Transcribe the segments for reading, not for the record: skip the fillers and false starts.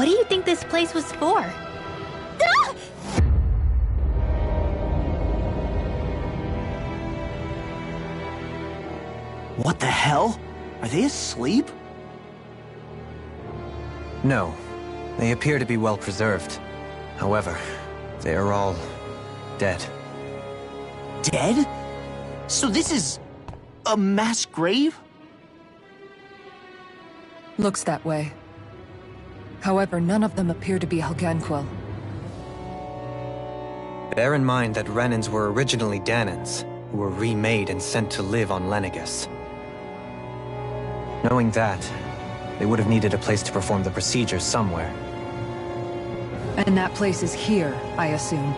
What do you think this place was for? Ah! What the hell? Are they asleep? No. They appear to be well preserved. However, they are all dead. Dead? So this is a mass grave? Looks that way. However, none of them appear to be Alganquil. Bear in mind that Renans were originally Danans, who were remade and sent to live on Lenegus. Knowing that, they would have needed a place to perform the procedure somewhere. And that place is here, I assume.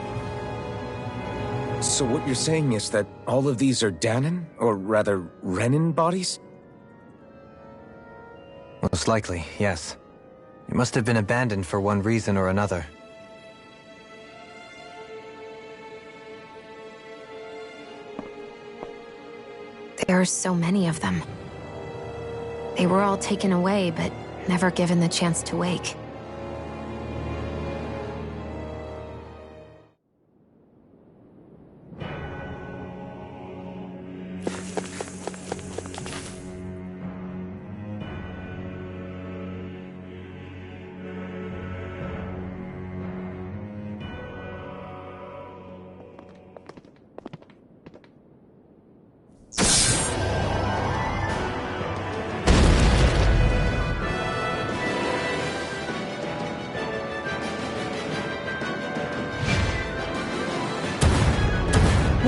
So what you're saying is that all of these are Danan, or rather, Renan bodies? Most likely, yes. It must have been abandoned for one reason or another. There are so many of them. They were all taken away, but never given the chance to wake.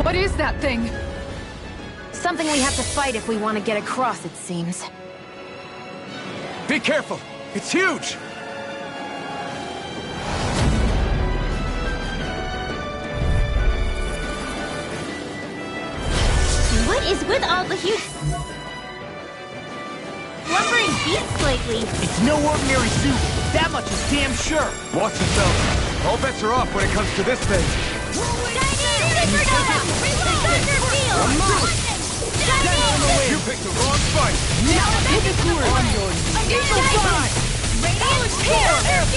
What is that thing? Something we have to fight if we want to get across, it seems. Be careful! It's huge! What is with all the huge... lumbering beasts lately? It's no ordinary suit. That much is damn sure. Watch yourself. All bets are off when it comes to this thing. You picked the wrong fight! Now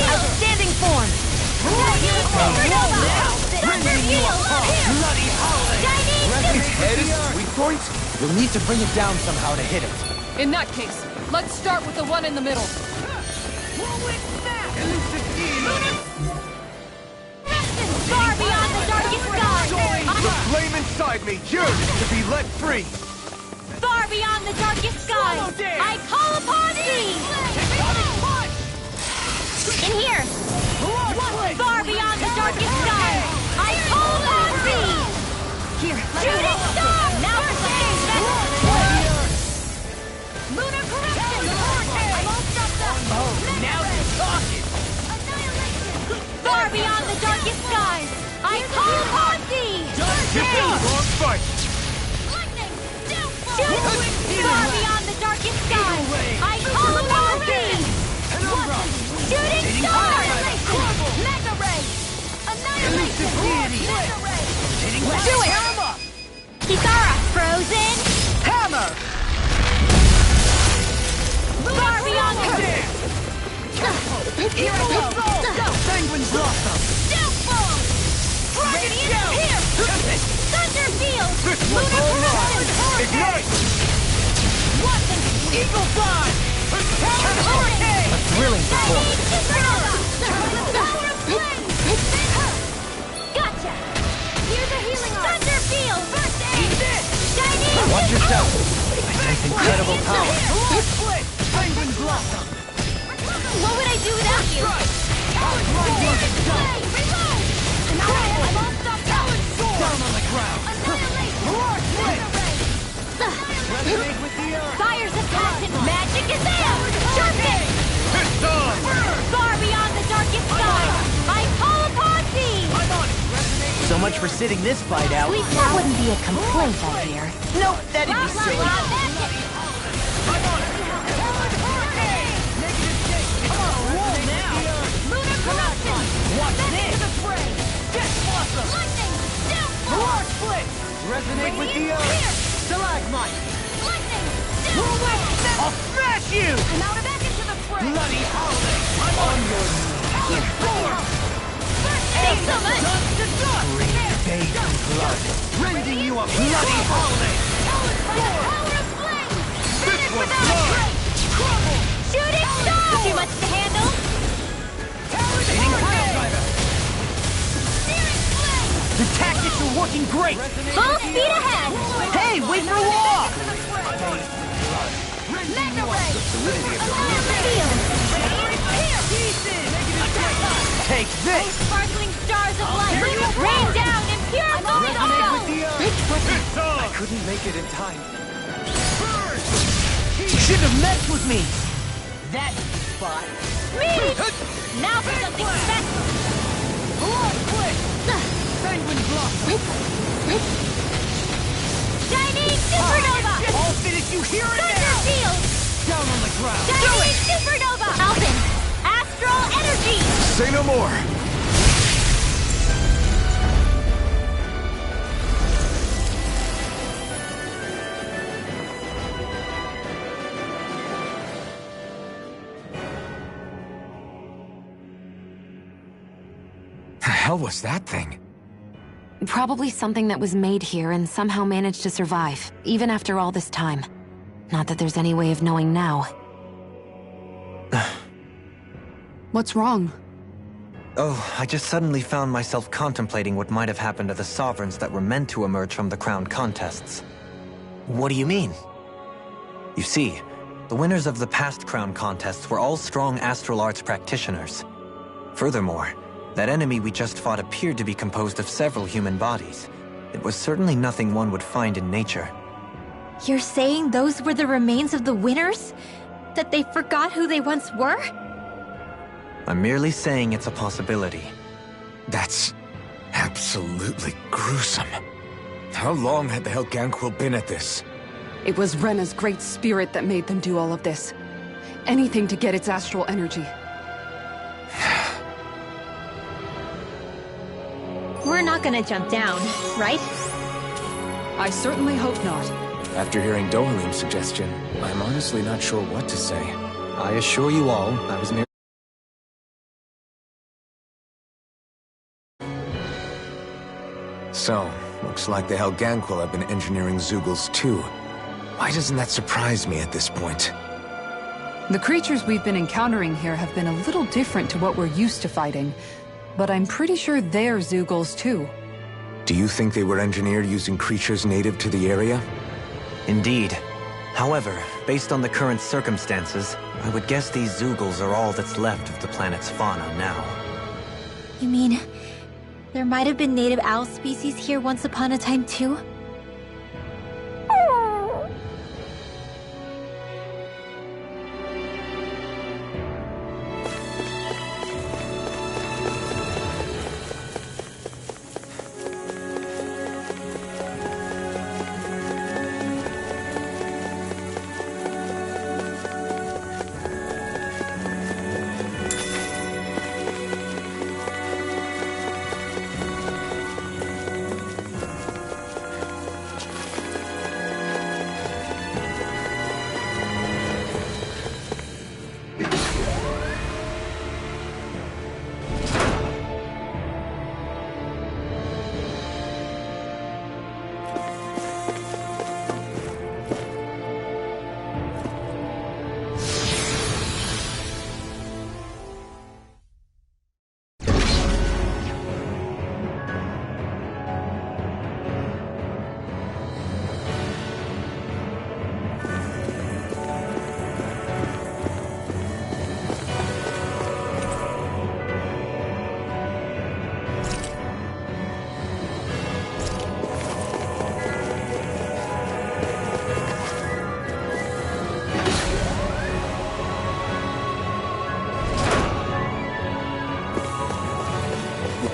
Outstanding form! His head is weak point? You'll need to bring it down somehow to hit it. In that case, let's start with the one in the middle. Far beyond the darkest sky! The flame inside me yearns to be let free! Far beyond the darkest sky! I call upon thee! In here! Far beyond the darkest sky! I call upon thee! Here, shooting star! Now for something Lunar corruption! I'm all stuffed up! Oh, now you're talking! Far beyond the darkest skies! I call upon thee! You picked the wrong fight! Shooting far beyond the darkest skies! I call upon thee! Shooting star! Mega ray! Annihilation! Mega ray! Do it! Kisara! Frozen! Hammer! Far beyond the... Here I go! Penguin blossom! Downfall! Radiant here! Thunder field! This will hold on! Ignite! Watson! Eagle fly! Hurricane! A thrilling performance. Power of flame! Gotcha! Here's a healing arm! Thunder field! First aid! Shining! Watch yourself! I sense incredible power. Split! Penguin blossom! What would I do without you? Reload! I'm all stuffed out! Down on the ground! Roar split! Resonate with the earth! Fire's a passion! Magic is there! Sharpen! It's on! Far beyond the darkest sky! I call upon thee! I'm on it! So much for sitting this fight out. That wouldn't be a complaint, I hear. Nope, that'd be silly. I'm on it! Lunar corruption! Watch this! To the fray! Death blossom! Lightning! Downfall! Roar split! Resonate with the earth! Stalagmite! Lightning! Downfall! I'll smash you! I'm out of back into the fray! Bloody holiday! I'm on Thanks so much! Bathed in blood, rending you a bloody howling! Power of flame! This Finish one's without mine! break! Trouble! Shooting star! Too much to handle? Aiming pile driver! Searing flame! The tactics are working great! Full speed ahead! Hey, wait for law! Mega ray! Annihilate! Take this! Sparkling stars of light! Rain down and purify all! I Couldn't make it in time. You shouldn't have messed with me! That's the spot. Me! Now for something special! Penguin blossom! Shining supernova! I'll finish you here and Thunder now! field! Down on the ground! Shining supernova! Alvin! Astral energy! Say no more. The hell was that thing? Probably something that was made here and somehow managed to survive, even after all this time. Not that there's any way of knowing now. What's wrong? Oh, I just suddenly found myself contemplating what might have happened to the sovereigns that were meant to emerge from the crown contests. What do you mean? You see, the winners of the past crown contests were all strong astral arts practitioners. Furthermore, that enemy we just fought appeared to be composed of several human bodies. It was certainly nothing one would find in nature. You're saying those were the remains of the winners? That they forgot who they once were? I'm merely saying it's a possibility. That's absolutely gruesome. How long had the Helganquil been at this? It was Rena's great spirit that made them do all of this. Anything to get its astral energy. We're not gonna jump down, right? I certainly hope not. After hearing Dohalim's suggestion, I'm honestly not sure what to say. I assure you all, I was merely... So, looks like the Helganquil have been engineering Zeugles too. Why doesn't that surprise me at this point? The creatures we've been encountering here have been a little different to what we're used to fighting, but I'm pretty sure they're Zeugles too. Do you think they were engineered using creatures native to the area? Indeed. However, based on the current circumstances, I would guess these Zeugles are all that's left of the planet's fauna now. You mean, there might have been native owl species here once upon a time too?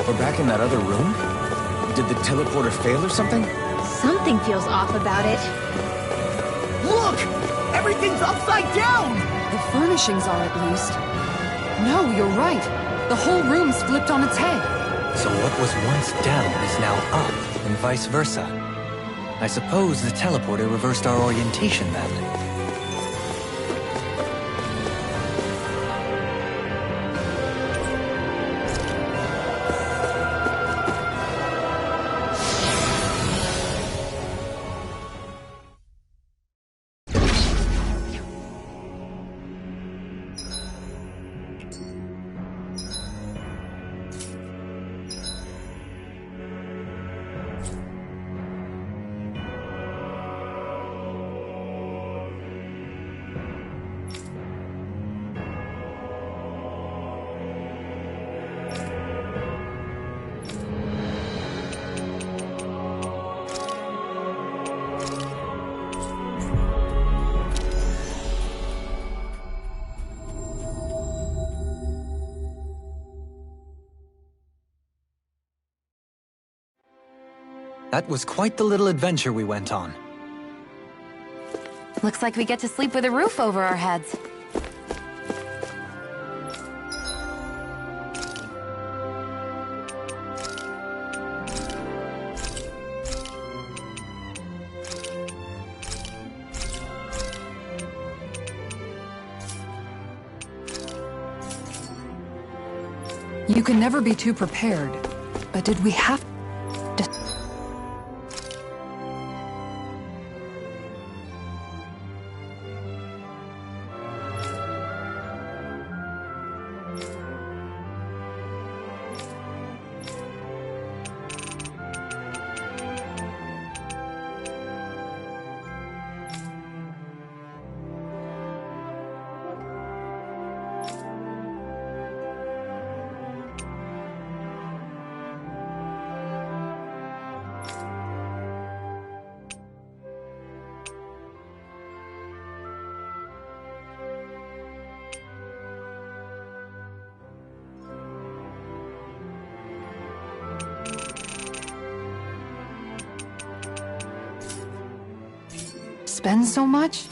We're back in that other room? Did the teleporter fail or something? Something feels off about it. Look! Everything's upside down! The furnishings are at least. No, you're right. The whole room's flipped on its head. So what was once down is now up, and vice versa. I suppose the teleporter reversed our orientation then. That was quite the little adventure we went on. Looks like we get to sleep with a roof over our heads. You can never be too prepared. But did we have to... spend so much?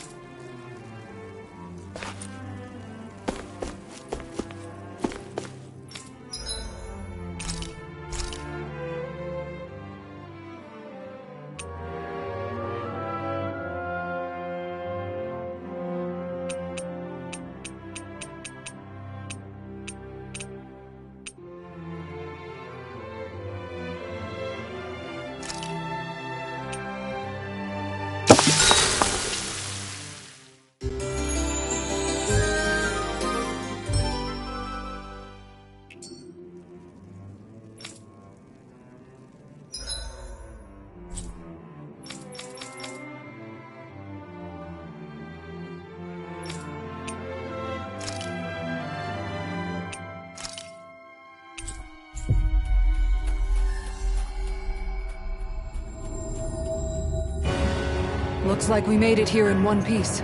Looks like we made it here in one piece.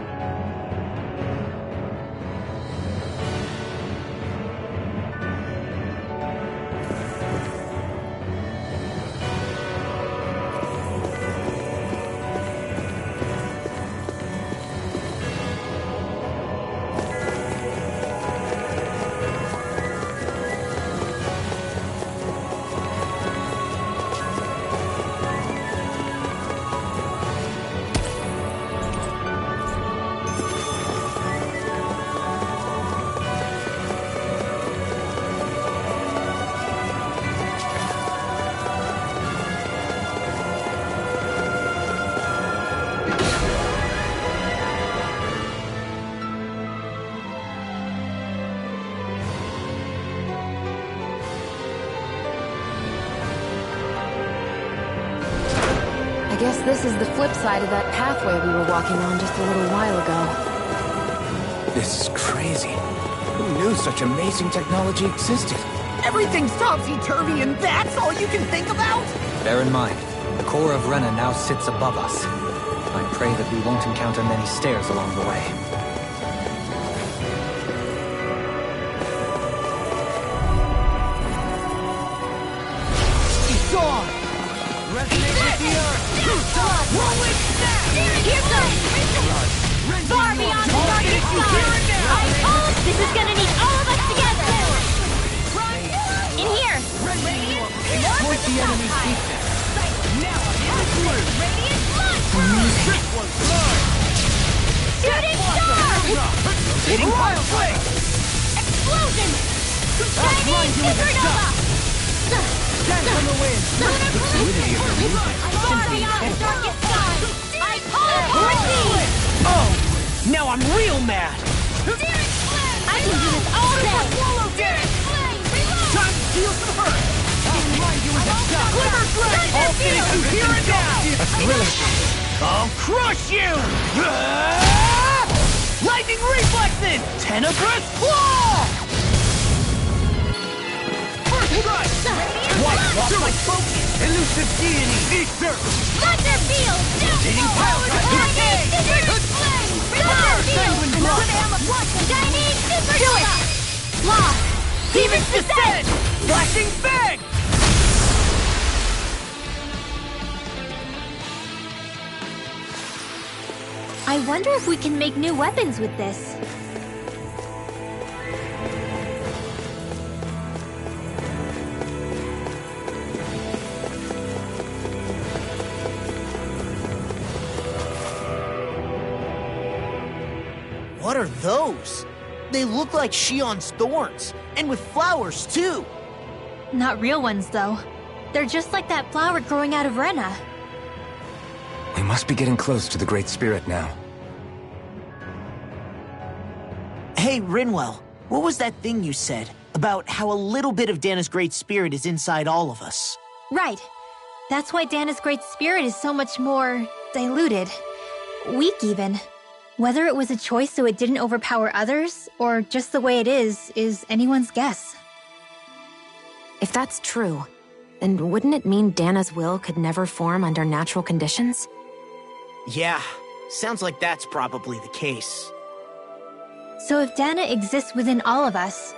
I guess this is the flip side of that pathway we were walking on just a little while ago. This is crazy. Who knew such amazing technology existed? Everything's topsy-turvy and that's all you can think about? Bear in mind, the core of Rena now sits above us. I pray that we won't encounter many stairs along the way. It's on! Resonate with the earth! Rolling snap! Here goes! Far beyond the darkest sky! I told this is gonna need all of us together! In here! Exploit the enemy's weakness! Now I'm in the through! Radiant launch! This one's mine! Shooting star! Rotating pile flame! Explosion! Shining supernova! Dance on the wind! The fluidity of their movement is Far simply beyond the incredible. darkest sky! I call for thee! Oh! Now I'm real mad! I can do this all day! Time to feel some hurt! I'll blind you with a shot! Glimmer Strike! I'll finish you here and now! I'll crush you! Lightning reflexes! Tenebrous claw! First strike! White lost my focus! Elusive deity! Ether! Thunder field! Rotating pile Shining super flame! Thunder Sanguine field! block! Shining supernova! Lost! Demon's descent! Flashing fang! I wonder if we can make new weapons with this. What are those? They look like Shion's thorns, and with flowers too. Not real ones, though. They're just like that flower growing out of Rena. We must be getting close to the Great Spirit now. Hey, Rinwell, what was that thing you said about how a little bit of Dana's Great Spirit is inside all of us? Right. That's why Dana's Great Spirit is so much more diluted. Weak, even. Whether it was a choice so it didn't overpower others, or just the way it is anyone's guess. If that's true, then wouldn't it mean Dana's will could never form under natural conditions? Yeah, sounds like that's probably the case. So if Dana exists within all of us,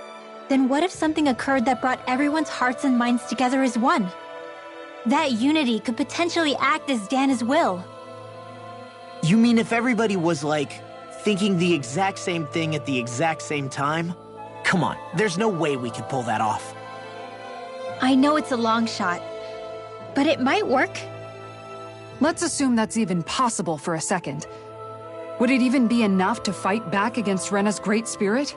then what if something occurred that brought everyone's hearts and minds together as one? That unity could potentially act as Dana's will. You mean if everybody was, like, thinking the exact same thing at the exact same time? Come on, there's no way we could pull that off. I know it's a long shot, but it might work. Let's assume that's even possible for a second. Would it even be enough to fight back against Rena's Great Spirit?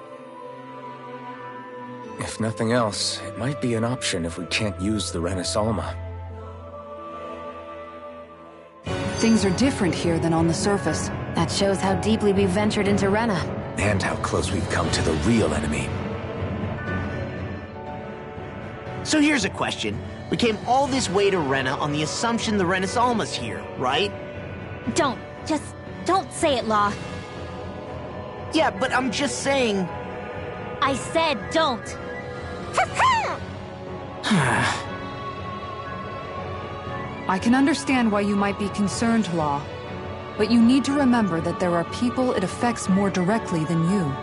If nothing else, it might be an option if we can't use the Renis Alma. Things are different here than on the surface. That shows how deeply we've ventured into Rena. And how close we've come to the real enemy. So here's a question. We came all this way to Rena on the assumption the Renis Alma's here, right? Don't say it, Law. Yeah, but I'm just saying... I said don't. I can understand why you might be concerned, Law. But you need to remember that there are people it affects more directly than you.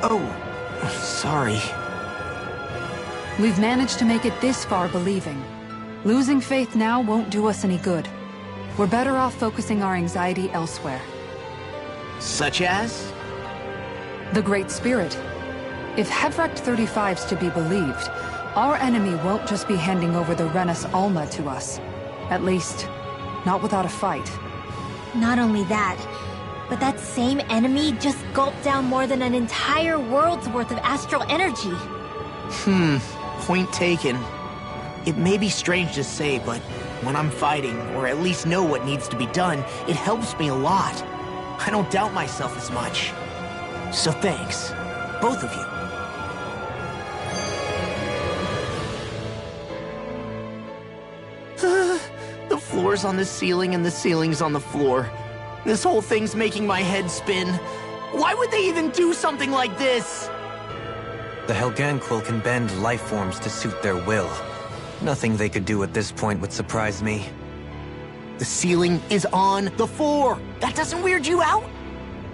Oh, sorry. We've managed to make it this far believing. Losing faith now won't do us any good. We're better off focusing our anxiety elsewhere. Such as? The Great Spirit. If Hevrect 35's to be believed, our enemy won't just be handing over the Renis Alma to us. At least, not without a fight. Not only that, but that same enemy just gulped down more than an entire world's worth of astral energy. Point taken. It may be strange to say, but when I'm fighting, or at least know what needs to be done, it helps me a lot. I don't doubt myself as much. So thanks, both of you. The floor's on the ceiling and the ceiling's on the floor. This whole thing's making my head spin. Why would they even do something like this? The Helganquil can bend life forms to suit their will. Nothing they could do at this point would surprise me. The ceiling is on the floor. That doesn't weird you out?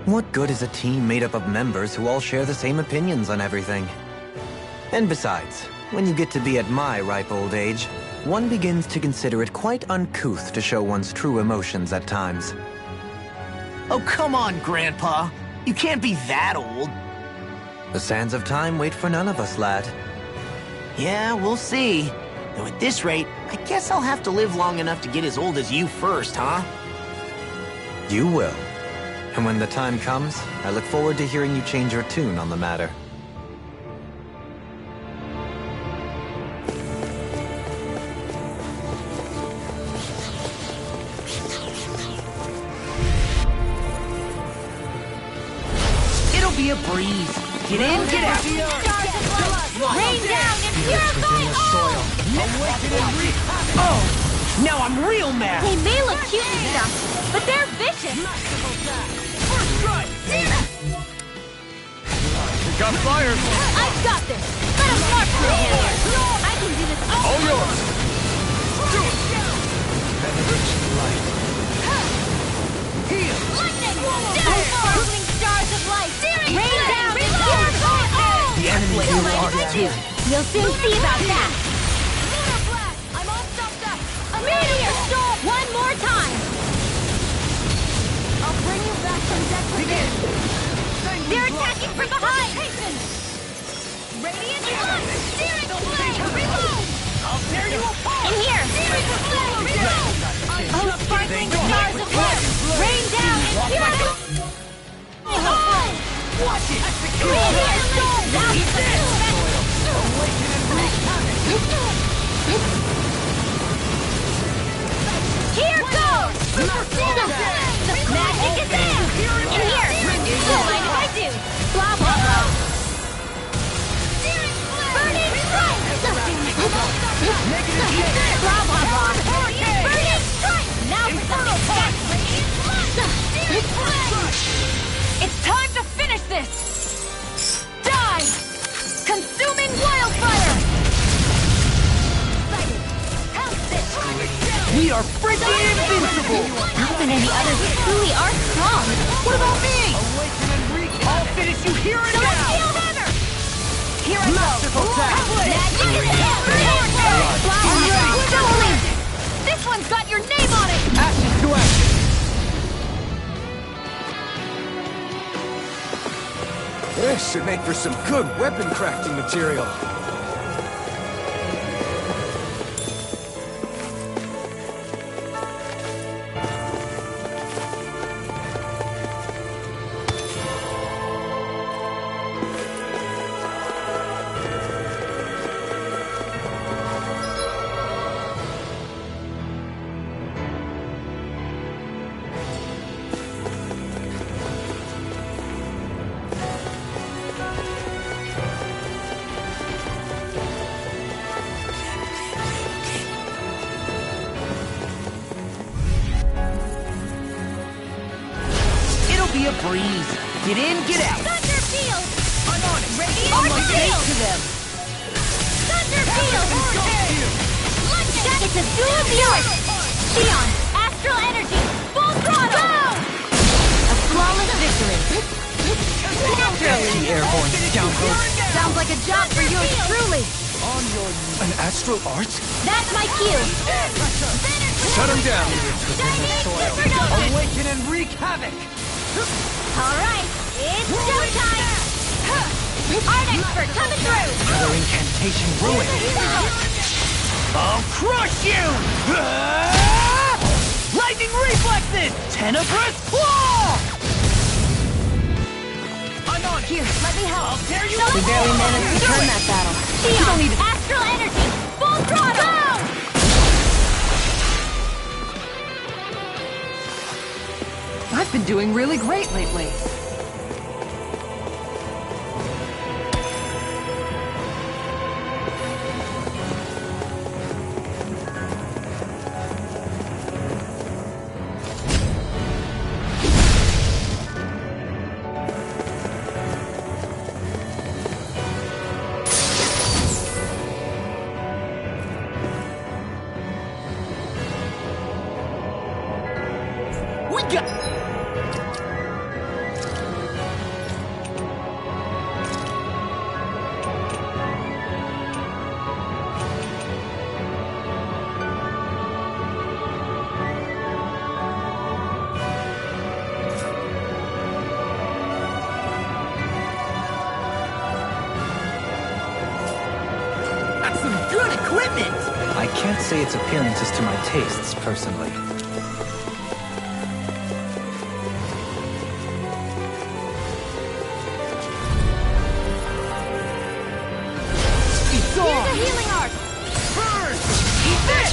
What good is a team made up of members who all share the same opinions on everything? And besides, when you get to be at my ripe old age, one begins to consider it quite uncouth to show one's true emotions at times. Oh, come on, Grandpa. You can't be that old. The sands of time wait for none of us, lad. Yeah, we'll see. Though at this rate, I guess I'll have to live long enough to get as old as you first, huh? You will. And when the time comes, I look forward to hearing you change your tune on the matter. It'll be a breeze. Get in, get out. Rain down and purify all! Oh, now I'm real mad. They may look cute and stuff, but they're vicious! First strike. We got fire! I've got this! Let him march for a hand! I can do this All yours! Do it! Lightning! Sparkling stars of light! Rain down and purify all! The enemy You'll soon see about that! They're attacking from behind! Radiant Flame! Searing Flame! Reload! I'll tear you apart! In here! Searing Flame! Reload! Oh, sparkling stars of light! Rain down and cure them! Watch it! Green here! Now you can Awaken and wreak havoc! Here goes! The magic is there! In here! So mind if I do? Blah, blah, blah! Burning strike! Blah, blah, blah! Burning strike! Now for something fast! It's time to finish this! Die! Consuming wildfire! We are freaking invincible! Not that any others truly are strong. What about me? Awaken and wreak havoc! I'll finish you here and Don't now! feel hammer! Here I go! Massive attack! Magic is there! Doubling! This one's got your name on it! Ashes to ashes! This should make for some good weapon crafting material. Be a breeze. Get in, get out. Thunder Field! I'm on it. Radiant On my Field! face to them. Thunder Field! It's a duel of yours! Sion, Astral Energy, full throttle! Go! A flawless victory. Dirty airborne scoundrel. Sounds like a job for yours truly. An astral art? That's my cue. Shut him down! Awaken and wreak havoc. All right, it's showtime! Art expert coming through! Another incantation ruined. I'll crush you! Lightning reflexes! Tenebrous claw! I'm on Here, let me help. I'll tear you We barely apart! managed to turn that battle. Sion, Astral Energy, full throttle! I've been doing really great lately. We got... That's some good equipment! I can't say its appearance is to my tastes, personally. It's Here's on! a healing arc! Burn! Eat this!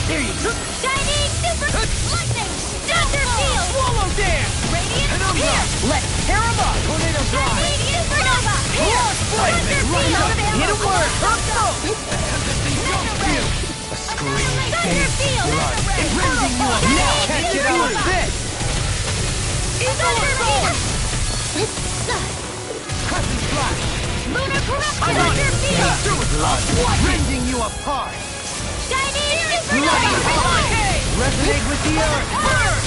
There you go! Shining Super Lightning! Thunder Field! Swallow dance! Radiant here! Let's tear him up! Tornado drive! Shining Supernova! Here! Thunder Field! Hit him where it hurts most! A scream. Thunder Field! Rending you up now! Can't get out of this! Thunder Field! Crescent flash! Lunar Corruption! Thunder Field! Rending you apart! Shining Supernova! Resonate with the earth!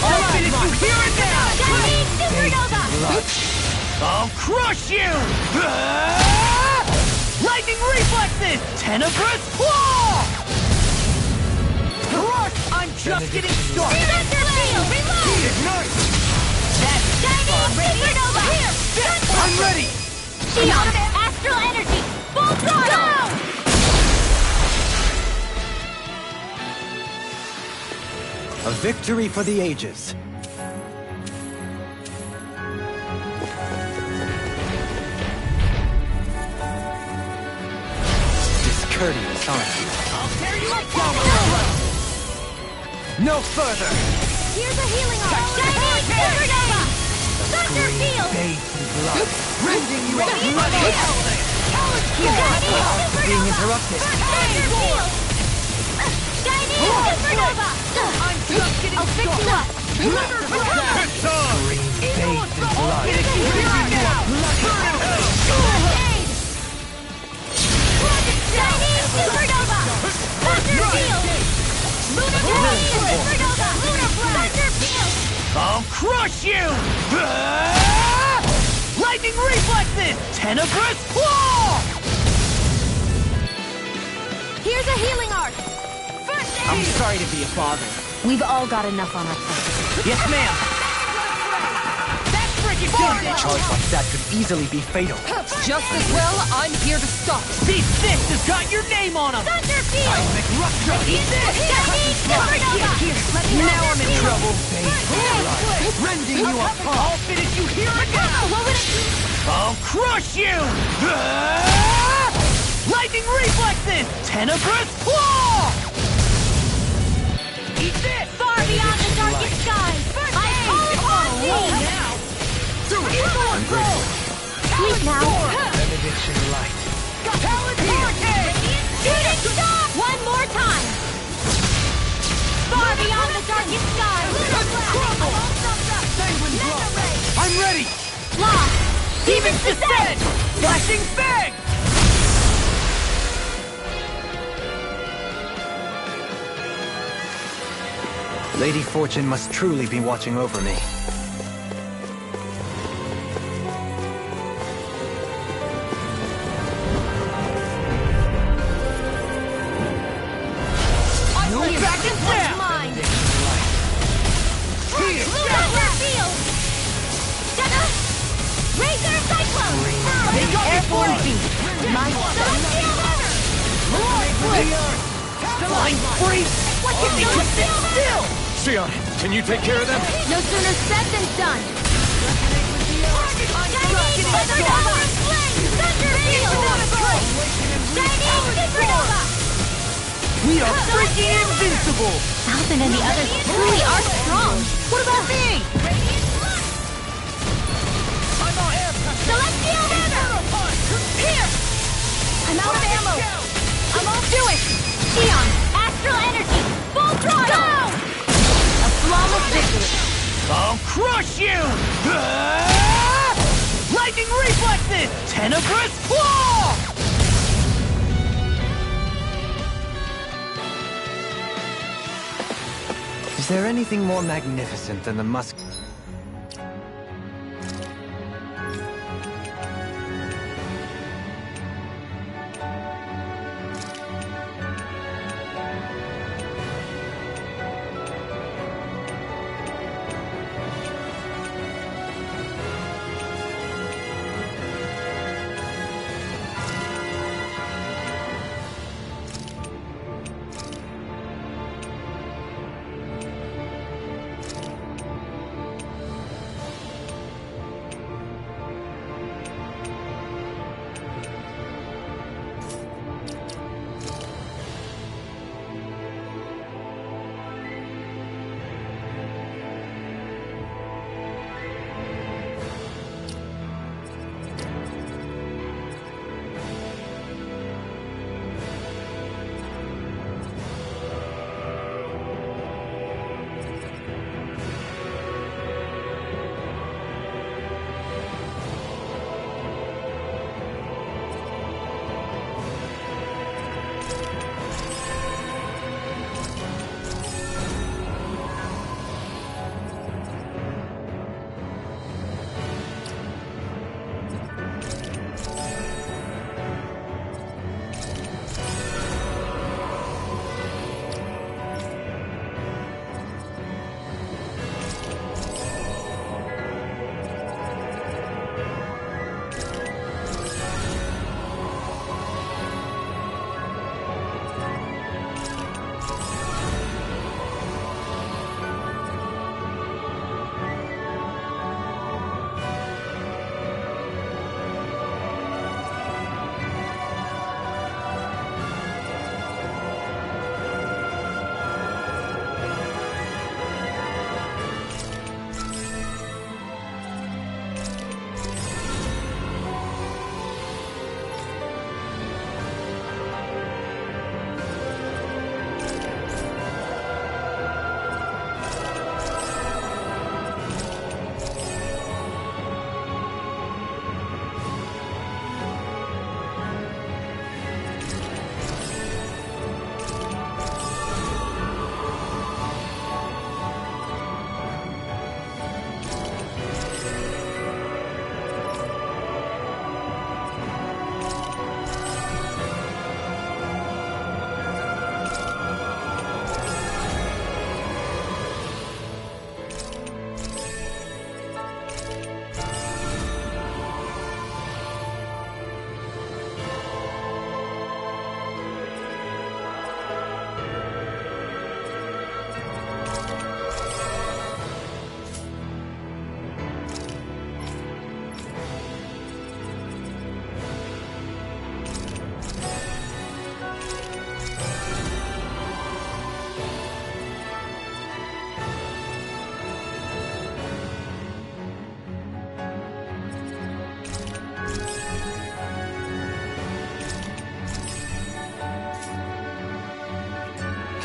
I'll finish you here and now! Shining Supernova! I'll crush you! Lightning reflexes! Tenebrous claw! Crush! I'm just getting started! Thunder Field! Reload! Ignite! Shining Supernova! Here! I'm ready! Shion, astral energy, full throttle! A victory for the ages. Discourteous, aren't you? I'll tear you apart! No further! Here's a healing arc! Shining supernova! Thunder field! Rending you up bloody! Being interrupted. Thunder field! Shining supernova! I'll fix you up! It's on! bathed in blood. Shining supernova! Thunder field! Lunar blast! Supernova! Lunar blast! Thunder field! I'll crush you! Lightning reflexes! Tenebrous claw! Here's a healing arc! First aid! I'm sorry to be a bother. We've all got enough on our plates. Yes, ma'am. That's freaking good! A charge like that could easily be fatal. Just as well, I'm here to stop. These fists have got your name on them! Thunder field! Rupture! Eat this! Shining supernova! Now I'm in trouble. Rending you apart! I'll finish you here and now! What would it... I'll crush you! Lightning reflexes! Tenebrous claw! Eat this! Far beyond the darkest skies! I call on thee! I'm grateful. Sleep now! Benediction light. Shooting star! One more time! Far beyond the darkest skies! I'm ready! Lost! Demons descend! Flashing fang! Lady Fortune must truly be watching over me. No back and down! Mine! Here! Lunar field! Razor cyclone! Airborne beast! My celestial hammer! Flying freeze! What can They just sit still! Shion, can you take care of them? No sooner said than done! Shining supernova! Thunder field! Shining supernova! We are freaking invincible! Alvin and the others truly are strong! What about me? Celestial hammer! Here! I'm out of ammo! I won't do it! Shion, astral energy, full throttle! A flawless victory! I'll crush you! Lightning reflexes! Tenebrous claw! Is there anything more magnificent than the musk...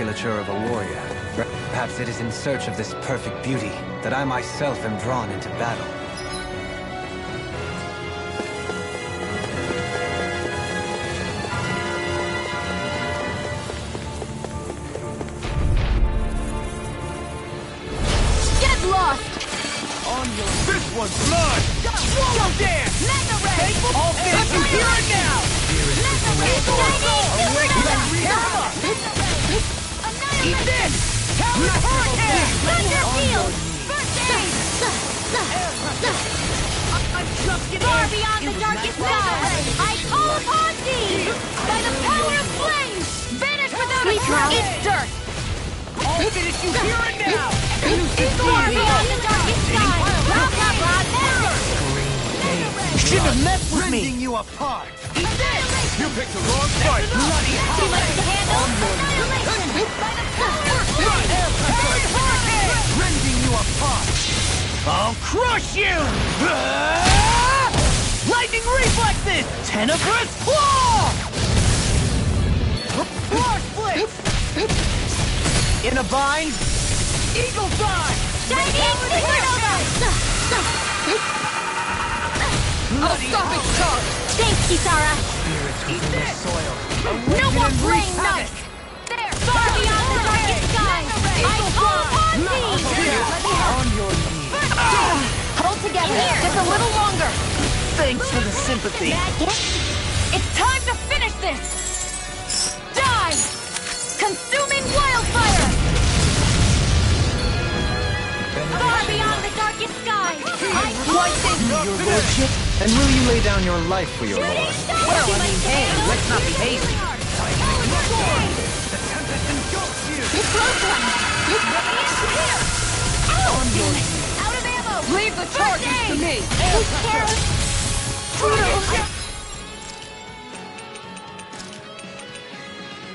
musculature of a warrior. Perhaps it is in search of this perfect beauty that I myself am drawn into battle. Get lost! This one's mine! Go there! Mega Ray! All finish you here and now! Mega Ray! Eat this! Tower Hurricane! Thunder Field! First aid! Far beyond the darkest sky, I call upon thee! By the power of flames! Vanish without a trace! Eat dirt! All finish you here and now! Far beyond the darkest sky! Blah, blah, blah, never! Shouldn't have messed with me! You apart! Eat this! You picked the wrong fight! Bloody Too much to handle? Annihilation! By the power of flames! Rending you apart! I'll crush you! Lightning reflexes! Tenebrous claw! Flash blitz! In a bind? Eagle dive! Shining supernova! I'll stop its charge! Thanks, Kisara! Eat this! Soil. No more playing nice! There! Far beyond the darkest sky! I call upon thee! On your knees. Hold together! Just a little longer! Thanks for the sympathy. It's time to finish this! Die! Consuming wildfire! Far beyond the darkest sky! Why thank you, your lordship? And will you lay down your life for your lord? Well, I mean, hey, let's not be hasty. Out of ammo! Leave the charges to me!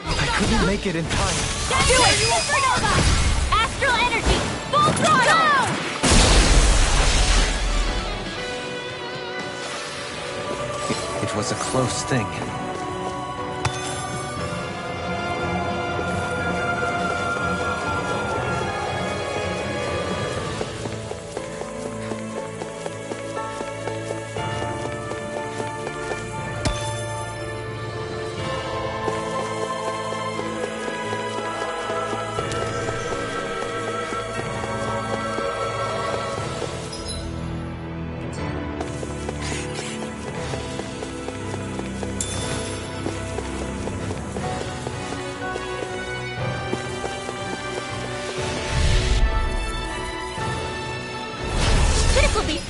I couldn't make it in time. Do it! Supernova! Astral energy! Full throttle! It was a close thing. This will be...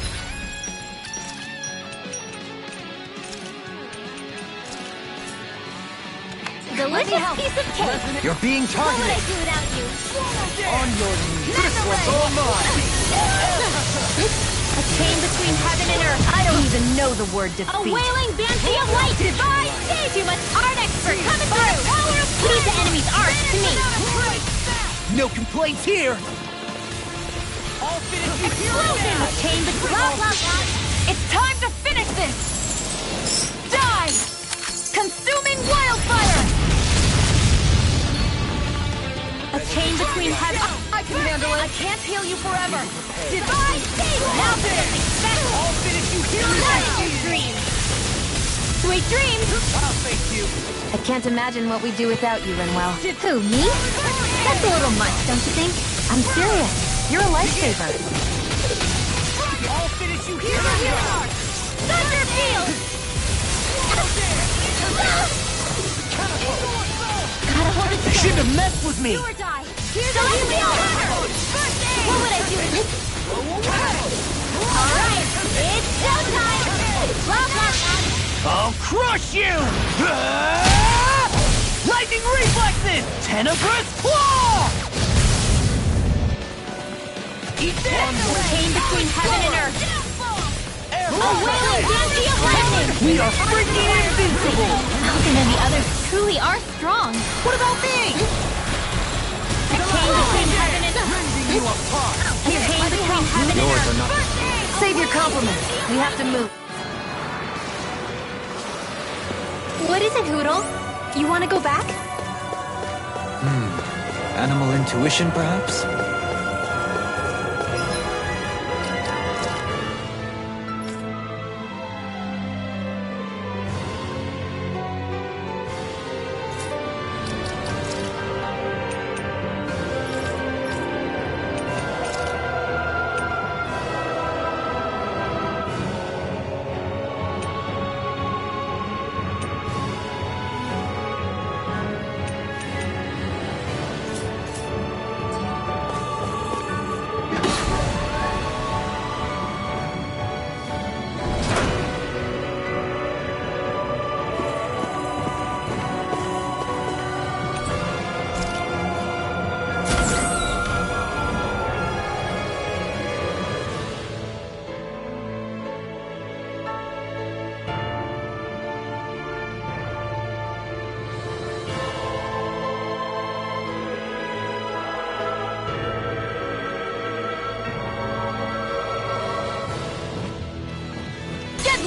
delicious piece of cake! You're being What would I targeted! do without you? On your knees. This one's all mine! A chain between heaven and earth. I don't even know the word defeat. A wailing banshee of light! Divine! Too much art expert coming through! Leave the enemy's art to me! No complaints here. All finish you here and Explosion! now! A chain between... Blah, blah, blah. It's time to finish this! Die! Consuming wildfire! A chain between heaven... I can handle it! I can't heal you forever! Divine favor! Now for the success! All finish you here and now! Sweet dreams! Sweet dreams! I'll thank you! I can't imagine what we'd do without you, Renwell. Who, me? That's a little much, don't you think? I'm serious. You're a lifesaver. All finish you here and now! Thunder Field! Gotta hold it together. Shouldn't have messed with me. Do or die. Here's the field! First aid! What would I do to this? Alright, it's showtime! Blah, blah, blah. I'll crush you! Lightning reflexes! Tenebrous claw! Eat this! Chain between heaven and earth. A wailing banshee of lightning! We are freaking invincible! Falcon and the others truly are strong. What about me? A chain between heaven and earth. Rending you apart! A chain between heaven and Yours earth. are not the Save your compliments. We have to move. What is it, Hoodle? You want to go back? Animal intuition, perhaps?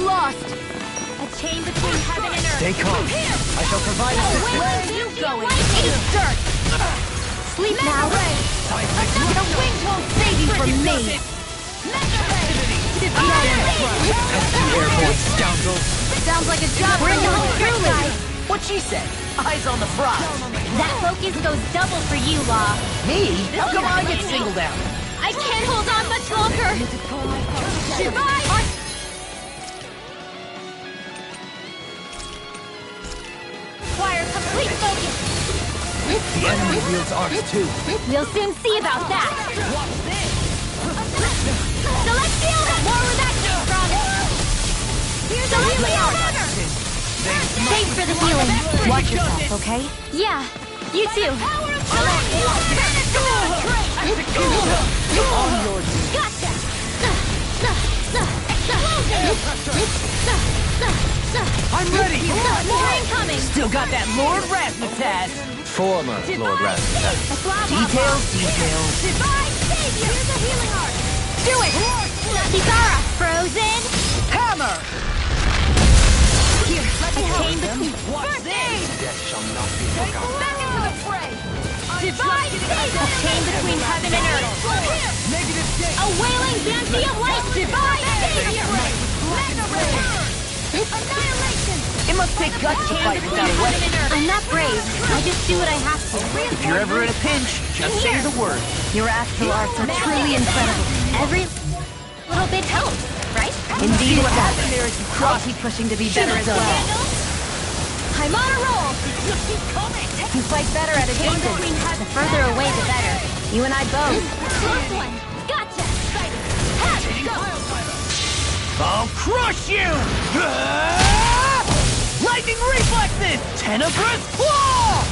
Lost! A chain between heaven and earth. Stay calm. I shall provide assistance. Where are you going? Eat dirt! Sleep now. The wings won't save you from me! Airborne scoundrels. Sounds like a job for you truly! What she said? Eyes on the prize. That focus goes double for you, Law. Me? How come I get singled out? I can't hold on much longer! Goodbye! Require complete focus! The enemy wields arcs too. We'll soon see about that! Celestial! More where that came from! Here's a healing hammer! Thanks for the healing. Watch yourself, okay? Yeah, you too. Gotcha! I'm ready! More incoming! Still got that Lord Razzmatazz! Former Lord Rasmussen. Details. Divine Savior! Here's a healing art! Do it! Kisara, frozen! Hammer! Here, let me chain between... What's this? Death shall not be forgotten. Back into the fray! Divine Savior! A chain between heaven and earth! Negative date! A wailing banshee of light! Divine Savior! Mega ray! Annihilation! It must take guts to fight without a weapon. I'm not brave. I just do what I have to. If you're ever in a pinch, just say the word. Your astral arts are truly incredible. Every little bit helps, right? Indeed, what does. happened there is I'll keep pushing to be better as well. I'm on a roll! You fight better at a distance. The further away, the better. You and I both. Close one! Gotcha! Go! I'll crush you! Lightning reflexes! Tenebrous claw!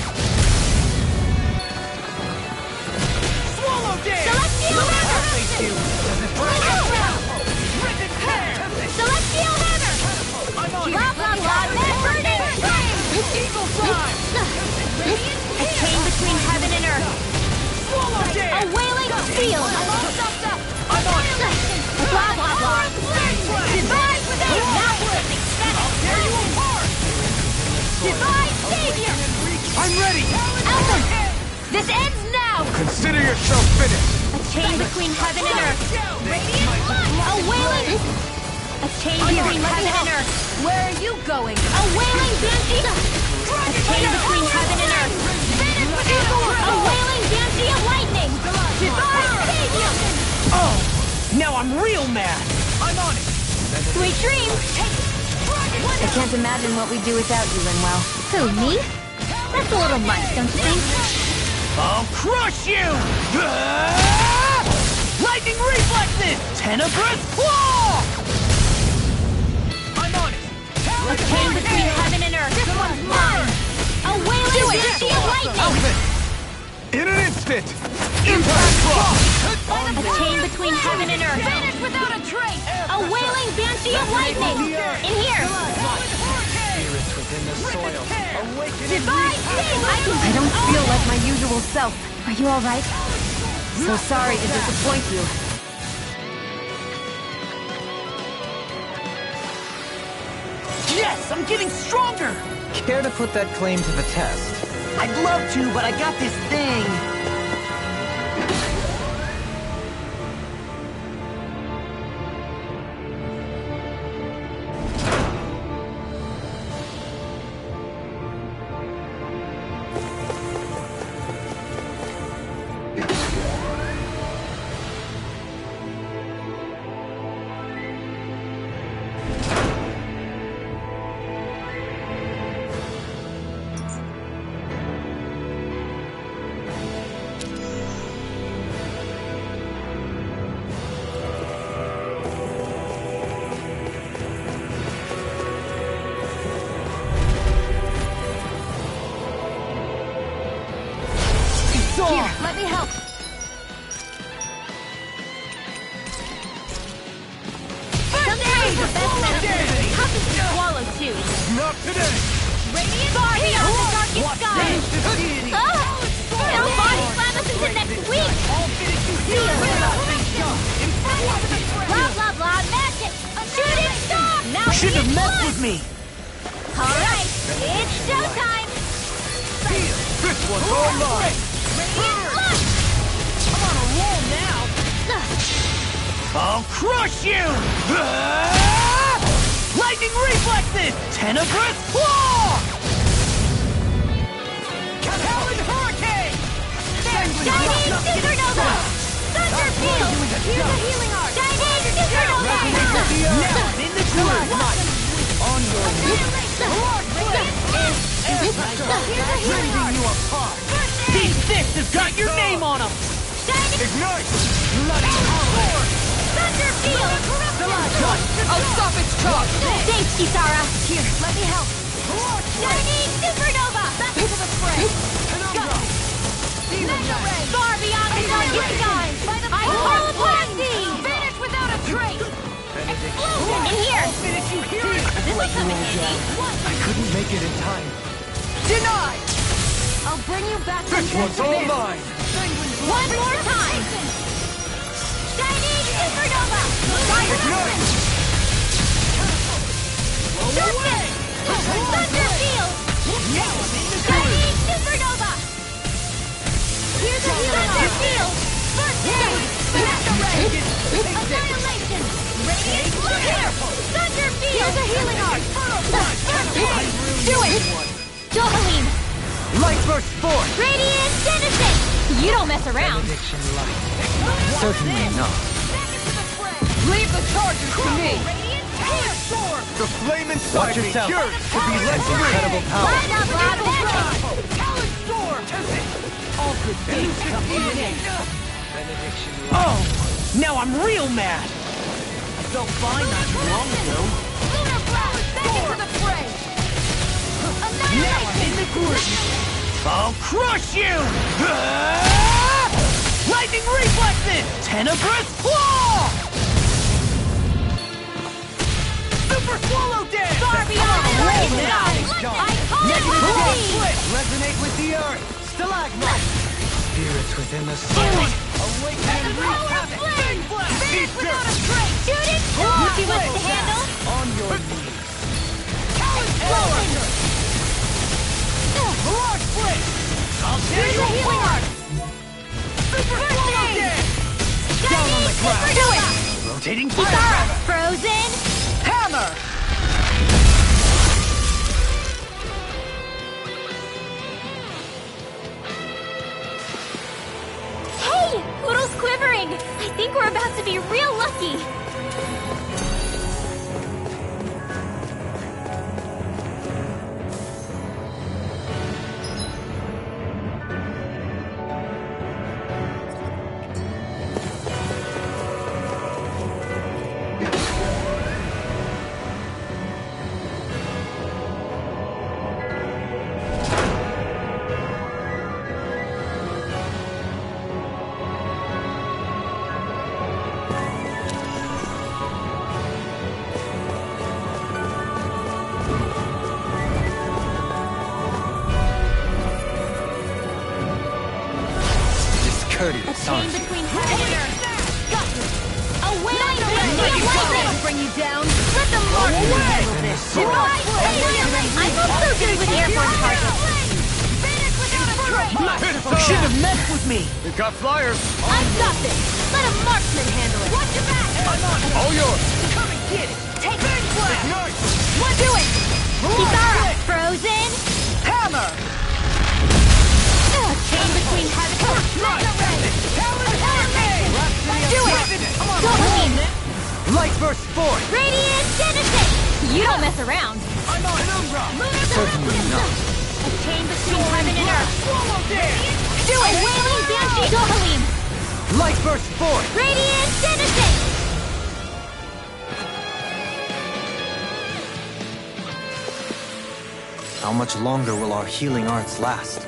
Swallow dance! Celestial hammer! Celestial hammer! Blah, blah, blah, burning flame! Eagle time! A chain between heaven and earth. Swallow A dance! wailing steel! I'm on it! Blah, blah, blah. Divine Savior! Now something special! Tear you apart! Divine Savior! I'm ready! Elton! This ends now! Consider yourself finished. A chain between heaven and earth. Radiant blood! A wailing... A chain between heaven and earth. Where are you going? A wailing banshee... A chain between heaven and earth. A wailing banshee of lightning! Divine Savior! Oh! Now I'm real mad! I'm on it! Sweet dreams! I can't imagine what we'd do without you, Linwell. Who, me? That's a little much, don't you think? I'll crush you! Lightning reflexes! Tenebrous claw! I'm on it! A chain between heaven and earth. This one's mine! A wailing banshee of lightning! In an instant! Impact claw! A chain between heaven and earth. Vanish without a trace! A wailing banshee of lightning! In here! Spirits within the soil. Divine Savior! I don't feel like my usual self. Are you alright? So sorry to disappoint you. Yes! I'm getting stronger! Care to put that claim to the test? I'd love to, but I got this thing. Here, let me help. Sometimes the best medicine is toughest to swallow too. Not today! Radiant far beyond the darkest sky. No body slam us into next week. Blah blah blah magic. Shooting star. Now Should have Radiant messed blood. with me. All right, it's showtime. This one's all mine! Radiant blood. I'm on a roll now. I'll crush you! Lightning reflexes! Tenebrous claw! Howling hurricane! Chinese supernova. Thunder field. Here's a healing art. Chinese supernova. Now I'm in the groove! On your Rending you apart. These fists have got your name on them! Ignite! Bloody horror! Thunder field. I'll stop its charge! Thanks, Kisara. Here, let me help. Chinese supernova. Back into the fray. Far beyond the darkest skies. I hold thee. Vanish without a trace. Explosion in here. Finish you here! This will come in handy. I couldn't make it in time. Denied! I'll bring you back to This one's all mine! one more time. Chinese supernova. Ignite! Thunder field. Chinese supernova. Here's a thunder field. First aid. Annihilation. Radiant flare. Thunder field. Here's a healing art. First aid. Do it. Johaline. Light burst forth! Radiant denizen. You don't mess around. Certainly not. Leave the charges to me! The flame inside Watch me yourself. yearns to be let free! Incredible power. Line up, Rob. Magic. All good things come to an end. Oh! Now I'm real mad! I felt fine not too long ago. Lunar flowers. Back into the fray. Now I'm in the groove! I'll crush you! Lightning reflexes! Tenebrous claw! Super swallow dance! Far beyond the darkest now. sky. I call it thee. Resonate with the earth! Stalagmite! Spirits within the soul! Awaken and wreak havoc! Flame. Deep Without a dirt! trace. Shooting star. See what's to handle? On your knees! Explosion. Barrage flame! I'll tear Here's you a healing apart! art. Super swallow dance! Down on the ground. Do it. Rotating Kisara. fire! Frozen. Hammer! Hey, Poodle's quivering. I think we're about to be real lucky. Courteous, Chain aren't you? between heaven and earth. Got you. Away on the lightning. Bring you down! Let them mark you. Goodbye, I'm also good with airborne targets. Shouldn't have messed with me! We've got flyers! I've got this. Let a marksman handle it. Watch your back. All yours! Come and get it! Take it. Ignite! What? Do it. Kisara. Frozen. Hammer! Chain between heaven and do it! Dohalim! Light burst forth! Radiant Genesis! You don't mess around. Certainly not. A chain between heaven and earth. Do it! Wailing Banshee Dohalim! Light burst forth! Radiant Genesis! How much longer will our healing arts last?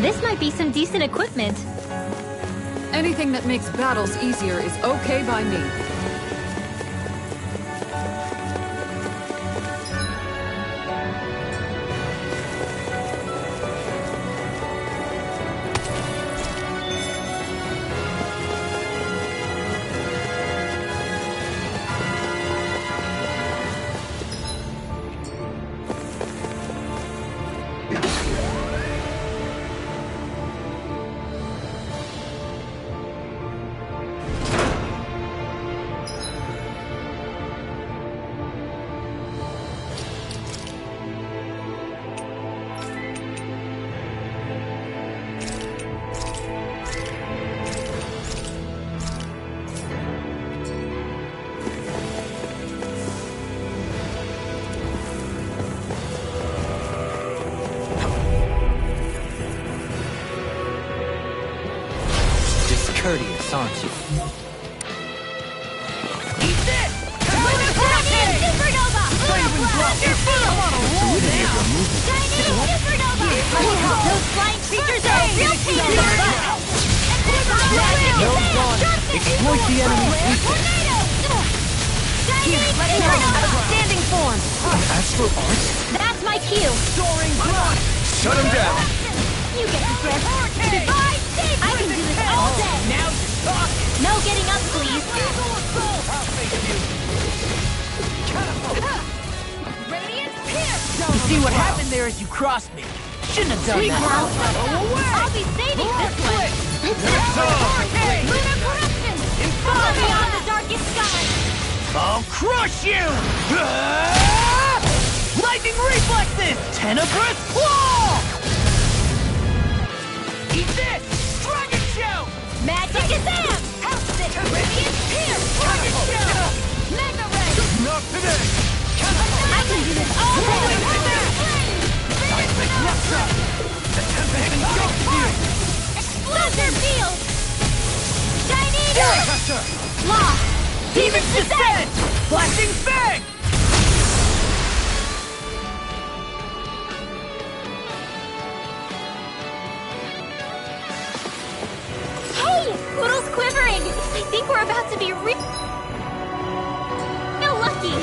This might be some decent equipment. Anything that makes battles easier is okay by me. Discourteous, aren't you? Eat this! Guardian Supernova! Fluidity of your movement. Chinese Supernova! Those flying creatures are a real pain in the butt! No gun. Exploit the enemy's weakness. Chinese Supernova! Standing form! As for art, That's my cue! Soaring blood! Shut him down! You get the drift! Divide save! I can do this all day! Now you're talking! No getting up, please! You see what happened there as you crossed me. Shouldn't have done that. I'll be saving this one! Lunar corruption! Far beyond the darkest sky! I'll crush you! Lightning reflexes! Tenebrous claw! Eat this! Dragon shout! Magic Kazam! House it! Radiant Pierce! Dragon shout! Mega Ray! Not today! I can do this all day! Explosion field! Chinese! Law! Demon's Descent! Flashing fang! Hey! Poodle's quivering! I think we're about to be real lucky!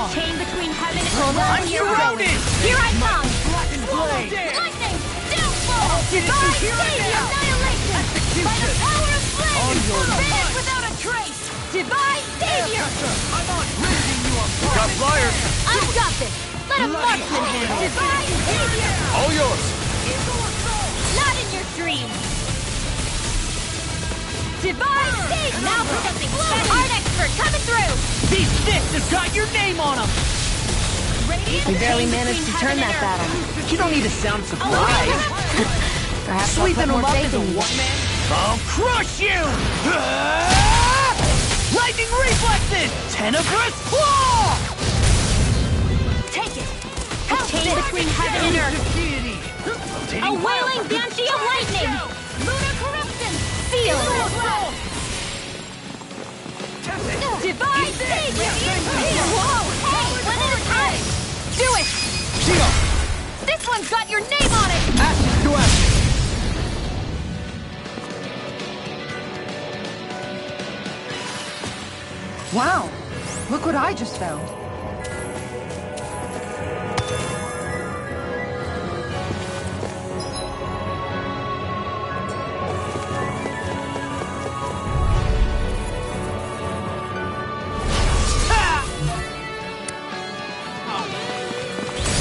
Chain between heaven and earth. I'm eroded! Here I come! Blackened blade! Lightning! Downfall! Divine save annihilation! By the power of flame! Banned without a trace! Divine savior! I'm on raising you up! Got flyers! I've got this! Let a marksman handle it! Divine savior! All yours! Not in your dreams! Divine savior! Now protecting Art expert coming through! These fists have got your name on them! We barely managed to turn that battle. You don't need to sound surprised. Perhaps I'll Sweeping put more him up faith as a in you. one-man. I'll crush you! Lightning reflexes! Tenebrous claw! Take it! A chain between heaven and earth. A wailing banshee of lightning! Lunar corruption! Seal! Divine savior! Whoa! Hey! One at a time! Do it! Shield! This one's got your name on it! Ashes to ashes! Wow! Look what I just found.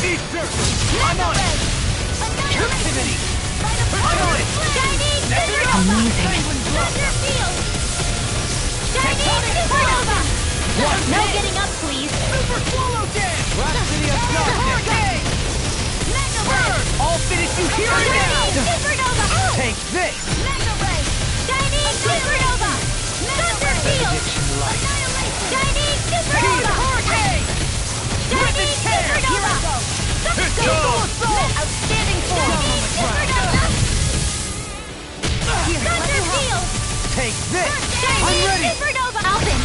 Easter! I'm on it! Captivity! I'm on it! Amazing! Thunder field! Chinese supernova! No getting up, please! Super Swallow Dance! Rhapsody of Darkness! Mega Ray! I'll finish you here and now! Chinese supernova! Take this! Mega Ray! Chinese supernova! Thunder field! Chinese supernova! Chinese supernova! Outstanding form! Supernova! Thunder field! Take this! Chinese ready. supernova! Alvin!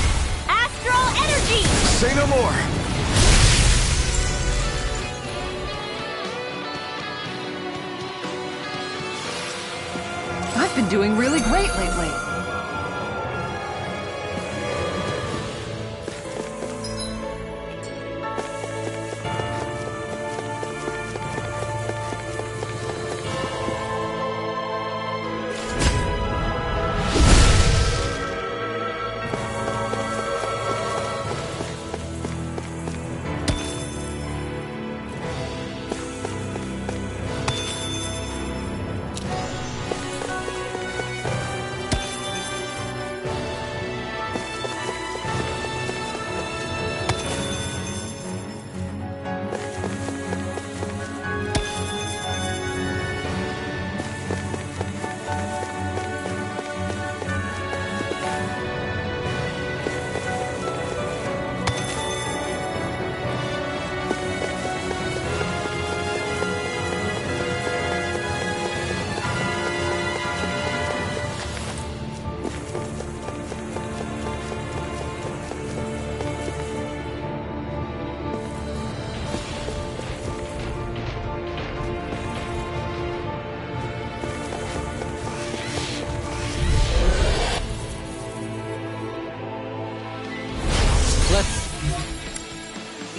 Astral energy! Say no more! I've been doing really great lately.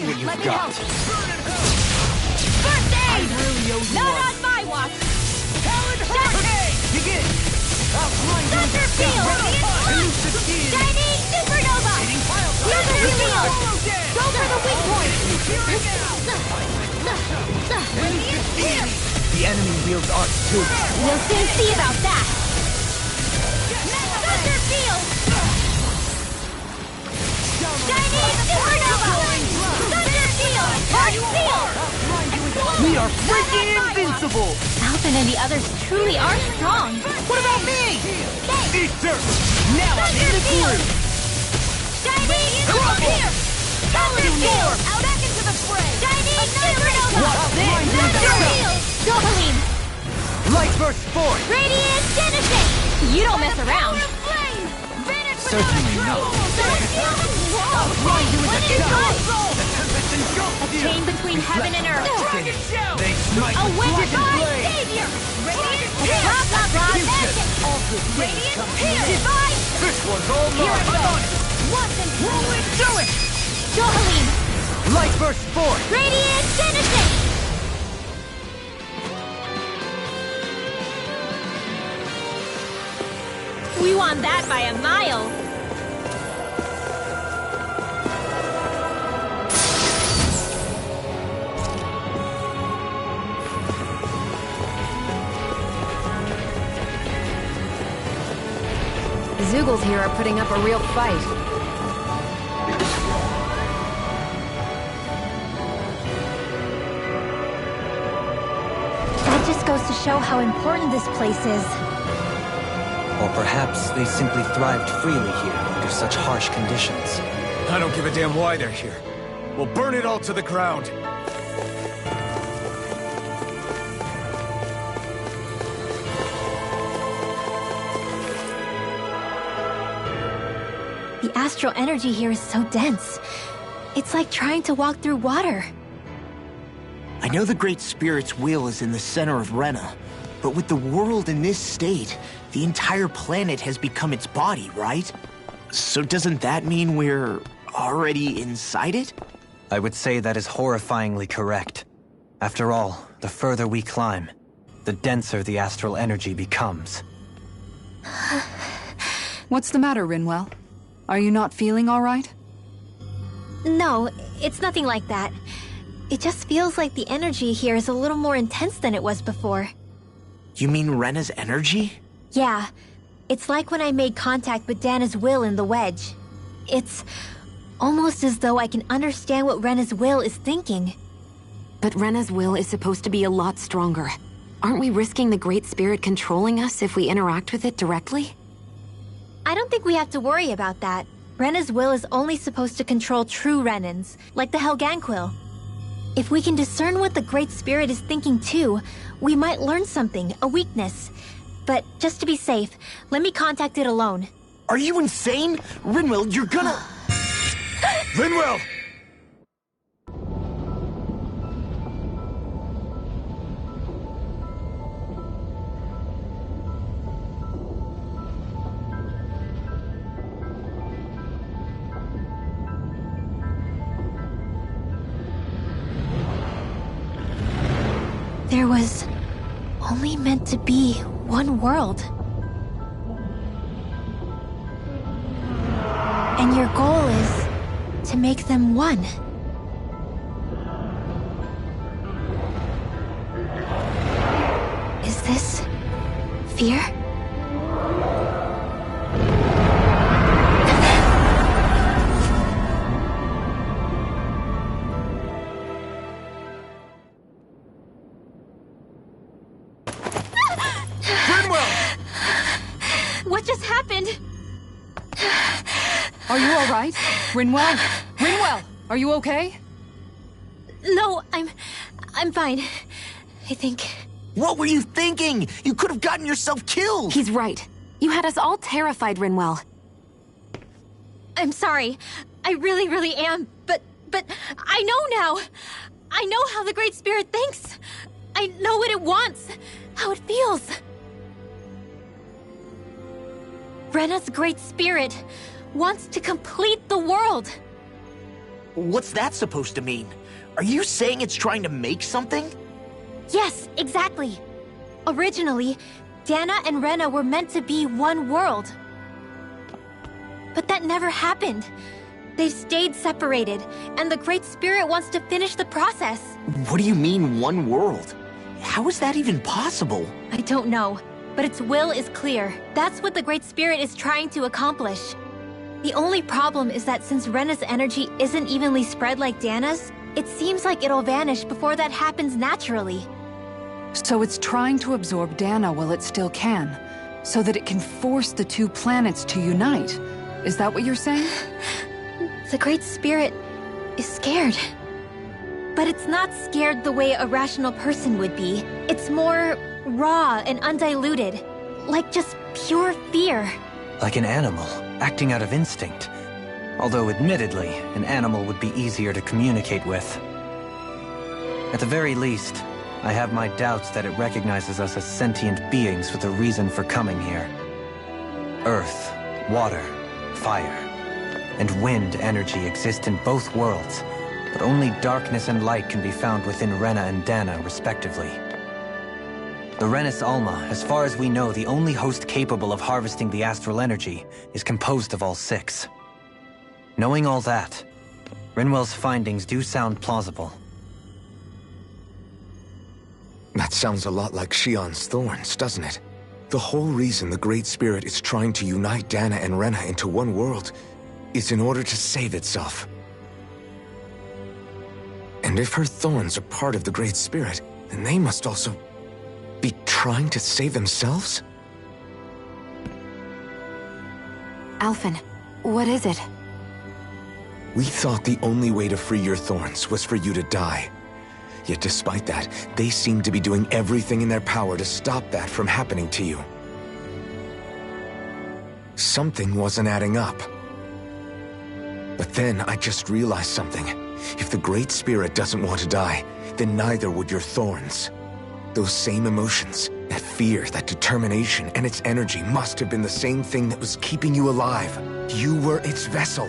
What you've got. First aid! Not on my watch! Talon Hurricane! Begin! Thunder field! Chinese supernova! Thunder field! Go for the weak point! The enemy wields arts too. We'll soon see about that! Thunder field! Chinese supernova! Thunder field! Arc field! We are freaking invincible! Alvin and the others truly are strong. What about me? Easter! Now I'm in the groove! Chinese here! Thunder field! Out back into the fray! Chinese supernova! What's this? Thunder field! Dohalim! Light burst forth! Radiant finishing! You don't mess around. Certainly not. What is this? The tempest engulfs A chain between heaven and earth. They smite A with wind black and divine blade. savior! Radiant blah blah blah magic! Radiant divine! This one's all Here I mine. go! Once and Roll it, do it! Dohalim! Light burst forth! Radiant finishing! We won that by a mile! The Zoogles here are putting up a real fight. just goes to show how important this place is. Or perhaps they simply thrived freely here under such harsh conditions. I don't give a damn why they're here. We'll burn it all to the ground. The astral energy here is so dense. It's like trying to walk through water. I know the Great Spirit's will is in the center of Rena, but with the world in this state, the entire planet has become its body, right? So doesn't that mean we're already inside it? I would say that is horrifyingly correct. After all, the further we climb, the denser the astral energy becomes. What's the matter, Rinwell? Are you not feeling all right? No, it's nothing like that. It just feels like the energy here is a little more intense than it was before. You mean Rena's energy? Yeah, it's like when I made contact with Dana's will in the wedge. It's almost as though I can understand what Rena's will is thinking. But Rena's will is supposed to be a lot stronger. Aren't we risking the Great Spirit controlling us if we interact with it directly? I don't think we have to worry about that. Rena's will is only supposed to control true Renans, like the Helganquil. If we can discern what the Great Spirit is thinking too, we might learn something, a weakness. But just to be safe, let me contact it alone. Are you insane? Rinwell, you're gonna... Rinwell! There was only meant to be one world. And your goal is to make them one. Is this fear? What just happened? Are you all right? Rinwell? Rinwell! Are you okay? No, I'm fine. I think. What were you thinking? You could have gotten yourself killed! He's right. You had us all terrified, Rinwell. I'm sorry. I really am. But I know now. I know how the Great Spirit thinks. I know what it wants. How it feels. Rena's Great Spirit wants to complete the world. What's that supposed to mean? Are you saying it's trying to make something? Yes, exactly. Originally, Dana and Rena were meant to be one world. But that never happened. They've stayed separated, and the Great Spirit wants to finish the process. What do you mean, one world? How is that even possible? I don't know, but its will is clear. That's what the Great Spirit is trying to accomplish. The only problem is that since Rena's energy isn't evenly spread like Dana's, it seems like it'll vanish before that happens naturally. So it's trying to absorb Dana while it still can, so that it can force the two planets to unite. Is that what you're saying? The Great Spirit is scared. But it's not scared the way a rational person would be. It's more raw and undiluted. Like just pure fear. Like an animal, acting out of instinct. Although admittedly, an animal would be easier to communicate with. At the very least, I have my doubts that it recognizes us as sentient beings with a reason for coming here. Earth, water, fire, and wind energy exist in both worlds, but only darkness and light can be found within Rena and Dana, respectively. The Renis Alma, as far as we know, the only host capable of harvesting the astral energy, is composed of all six. Knowing all that, Rinwell's findings do sound plausible. That sounds a lot like Shion's thorns, doesn't it? The whole reason the Great Spirit is trying to unite Dana and Rena into one world is in order to save itself. And if her thorns are part of the Great Spirit, then they must also be trying to save themselves? Alphen, what is it? We thought the only way to free your thorns was for you to die. Yet despite that, they seem to be doing everything in their power to stop that from happening to you. Something wasn't adding up. But then I just realized something. If the Great Spirit doesn't want to die, then neither would your thorns. Those same emotions, that fear, that determination, and its energy must have been the same thing that was keeping you alive. You were its vessel.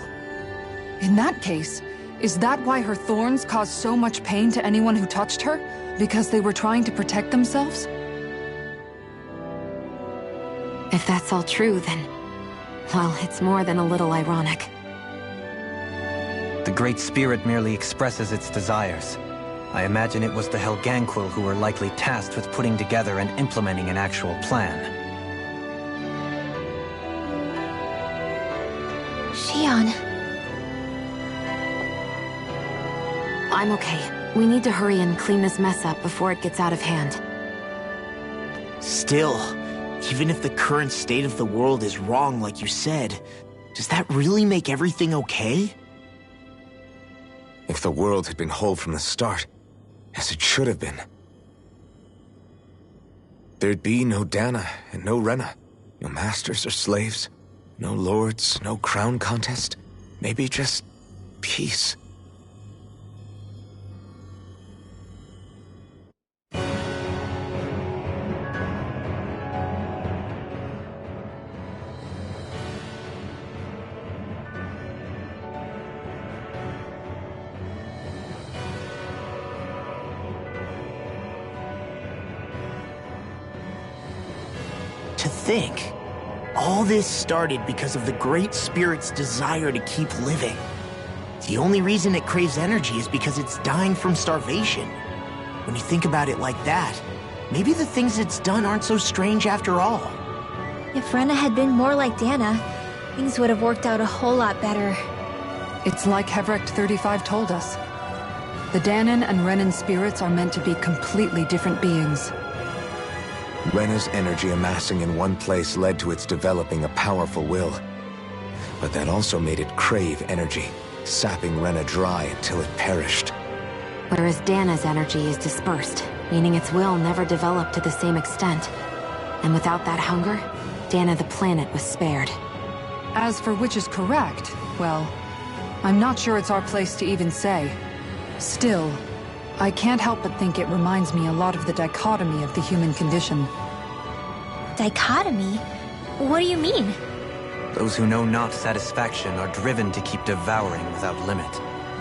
In that case, is that why her thorns caused so much pain to anyone who touched her? Because they were trying to protect themselves? If that's all true, then... well, it's more than a little ironic. The Great Spirit merely expresses its desires. I imagine it was the Helganquil who were likely tasked with putting together and implementing an actual plan. Shion... I'm okay. We need to hurry and clean this mess up before it gets out of hand. Still, even if the current state of the world is wrong like you said, does that really make everything okay? If the world had been whole from the start, as it should have been, there'd be no Dana and no Rena, no masters or slaves, no lords, no crown contest, maybe just peace. To think, all this started because of the Great Spirit's desire to keep living. The only reason it craves energy is because it's dying from starvation. When you think about it like that, maybe the things it's done aren't so strange after all. If Rena had been more like Dana, things would have worked out a whole lot better. It's like Hevrecht 35 told us. The Danan and Renan spirits are meant to be completely different beings. Rena's energy amassing in one place led to its developing a powerful will. But that also made it crave energy, sapping Rena dry until it perished. Whereas Dana's energy is dispersed, meaning its will never developed to the same extent. And without that hunger, Dana the planet was spared. As for which is correct, well, I'm not sure it's our place to even say. Still, I can't help but think it reminds me a lot of the dichotomy of the human condition. Dichotomy? What do you mean? Those who know not satisfaction are driven to keep devouring without limit.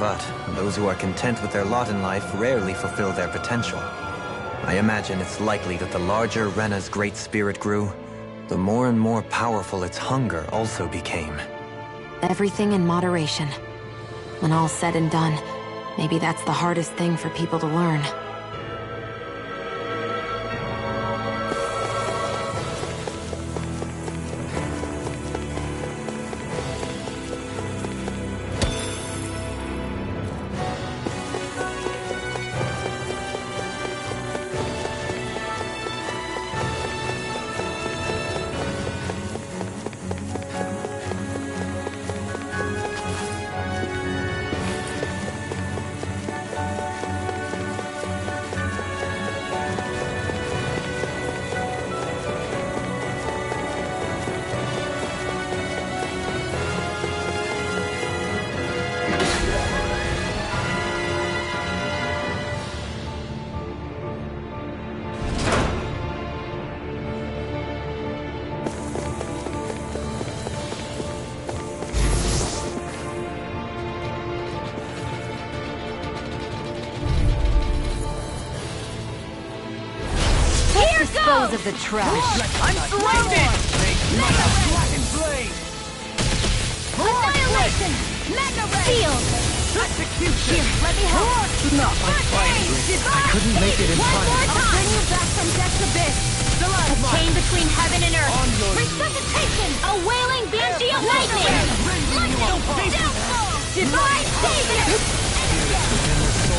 But those who are content with their lot in life rarely fulfill their potential. I imagine it's likely that the larger Rena's great spirit grew, the more and more powerful its hunger also became. Everything in moderation. When all's said and done, maybe that's the hardest thing for people to learn. Dispose of the trash. I'm surrounded! Annihilation! Mega Ray! Shield! Execution! Here, let me help. Not my fight! I couldn't make it in One time. more time! I'll bring you back from death's abyss. A chain between heaven and earth. Resuscitation! A wailing banshee of lightning! Downfall! Divine savior!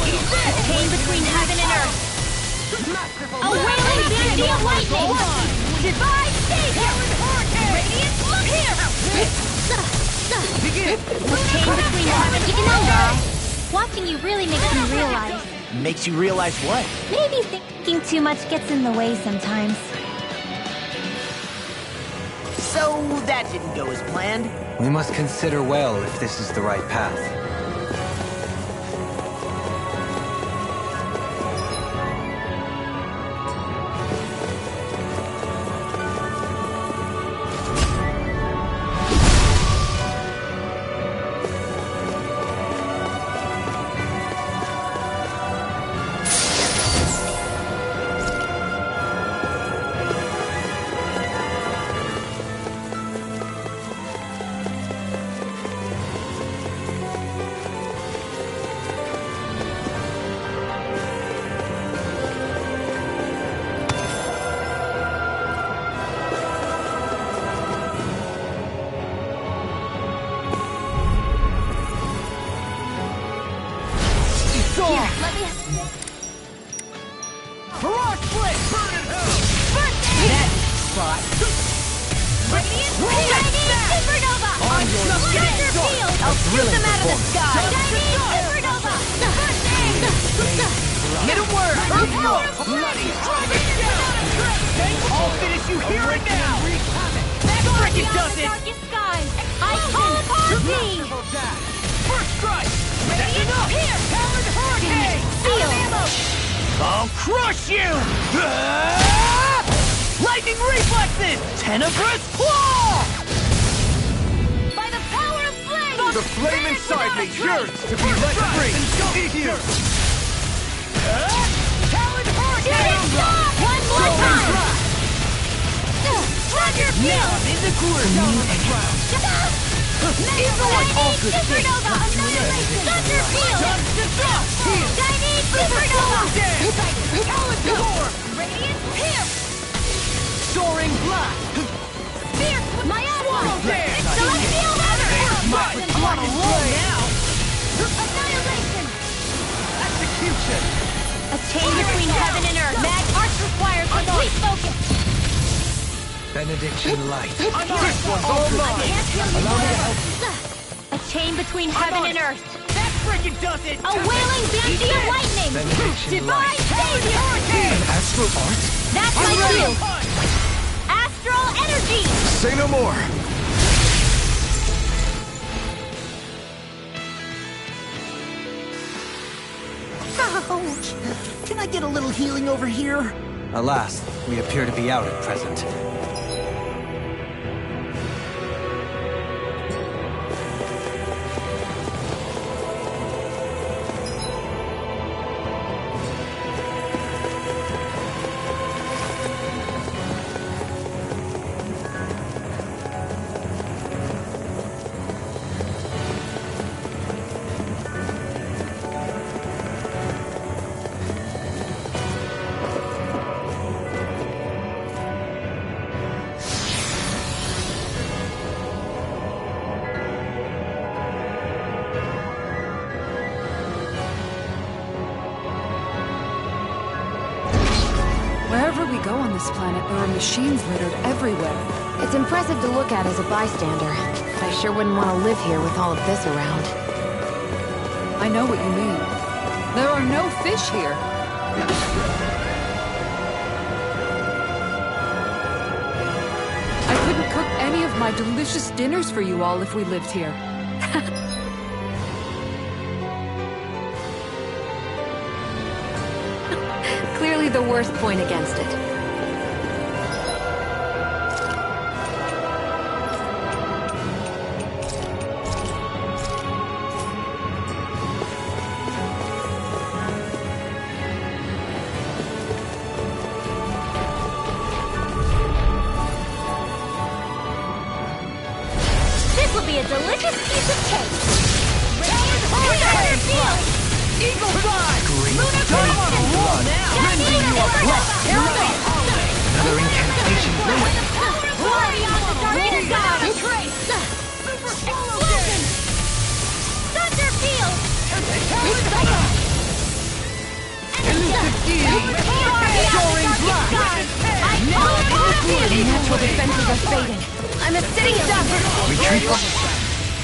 A chain between heaven and earth. A wailing banshee Radiant lightning! Divine savior! Radiant look here! Begin! The chain between heaven and earth. Watching you really makes me realize. Makes you realize what? Maybe thinking too much gets in the way sometimes. So that didn't go as planned. We must consider well if this is the right path. I'll finish you here and now! That frickin' does it! I call upon thee! First strike! That's enough! Here! Powered hurricane! Seal! I'll crush you! Lightning reflexes! Tenebrous claw! By the power of flame! The flame inside me yearns to be let free! Here! Powered hurricane! One more time! Slugger field! In the cooler down on the ground! Even like all good things come to an end. Thunder field! Chinese supernova! Radiant pierce! Soaring blast! Fierce with my Swallow dance! Celestial weather! On a roll now! Annihilation! Execution! A chain between heaven and earth. Mag arts requires complete focus. Benediction light. This one's all mine! Allow me to help you. A chain between heaven and earth. That frickin' does it! A wailing banshee of lightning. Benediction Divine light. savior. An astral art? That's my field. Astral energy. Say no more! Ouch! Can I get a little healing over here? Alas, we appear to be out at present. Wherever we go on this planet, there are machines littered everywhere. It's impressive to look at as a bystander, but I sure wouldn't want to live here with all of this around. I know what you mean. There are no fish here. I couldn't cook any of my delicious dinners for you all if we lived here. Clearly the worst point against it. This will be a delicious piece of cake. Radiant hurricane field. Eagle fly! Lunar roll now! Rending you a block! Another incantation ruined. Glory on the darkest sky! Explosion! Thunder field! Elusive E! Soaring blast! Elemental defenses are fading. I'm a sitting duck! Retreat from...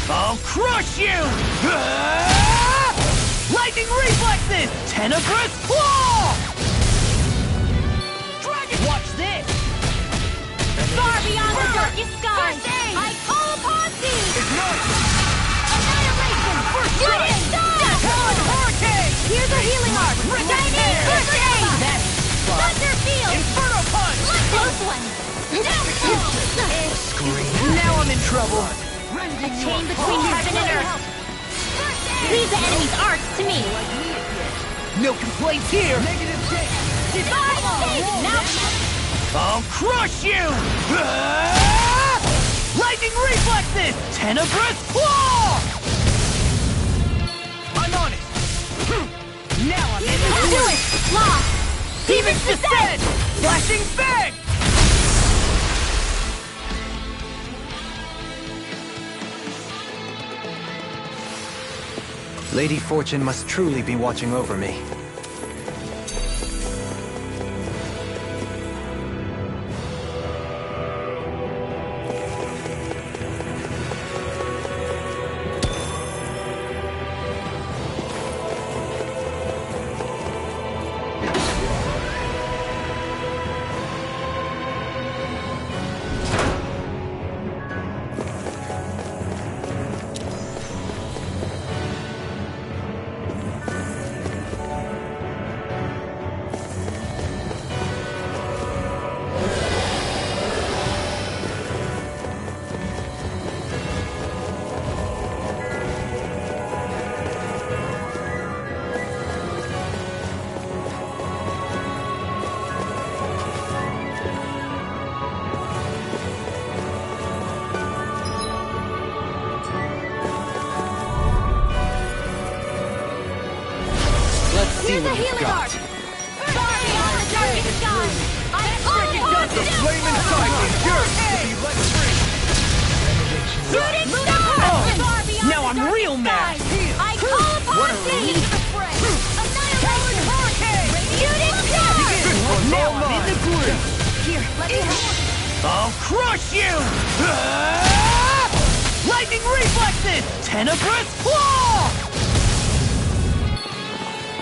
I'll crush you! Lightning reflexes! Tenebrous claw! Dragon! Watch this! Far beyond the darkest skies! I call upon thee! Annihilation! Shooting star! Hurricane! Here's a healing arc! Shining first aid! Thunder field! Inferno punch! Close one! Now I'm in trouble. A chain between heaven and earth! Leave the enemy's arcs to me! No complaints here! Divine save! Now! I'll crush you! Lightning reflexes! Tenebrous claw! I'm on it! Now I'm in the Do it! Lost! Demon's Descent! Flashing Fang! Lady Fortune must truly be watching over me. Here's a healing arc! Far beyond the darkest skies! I call upon The flame inside me yearns to be let free! Shooting star! Far beyond Now I'm the real mad! skies! I call upon thee! Annihilation! Hurricane! Shooting star! Now I'm in the groove! Here, let me help! I'll crush you! Lightning reflexes! Tenebrous claw!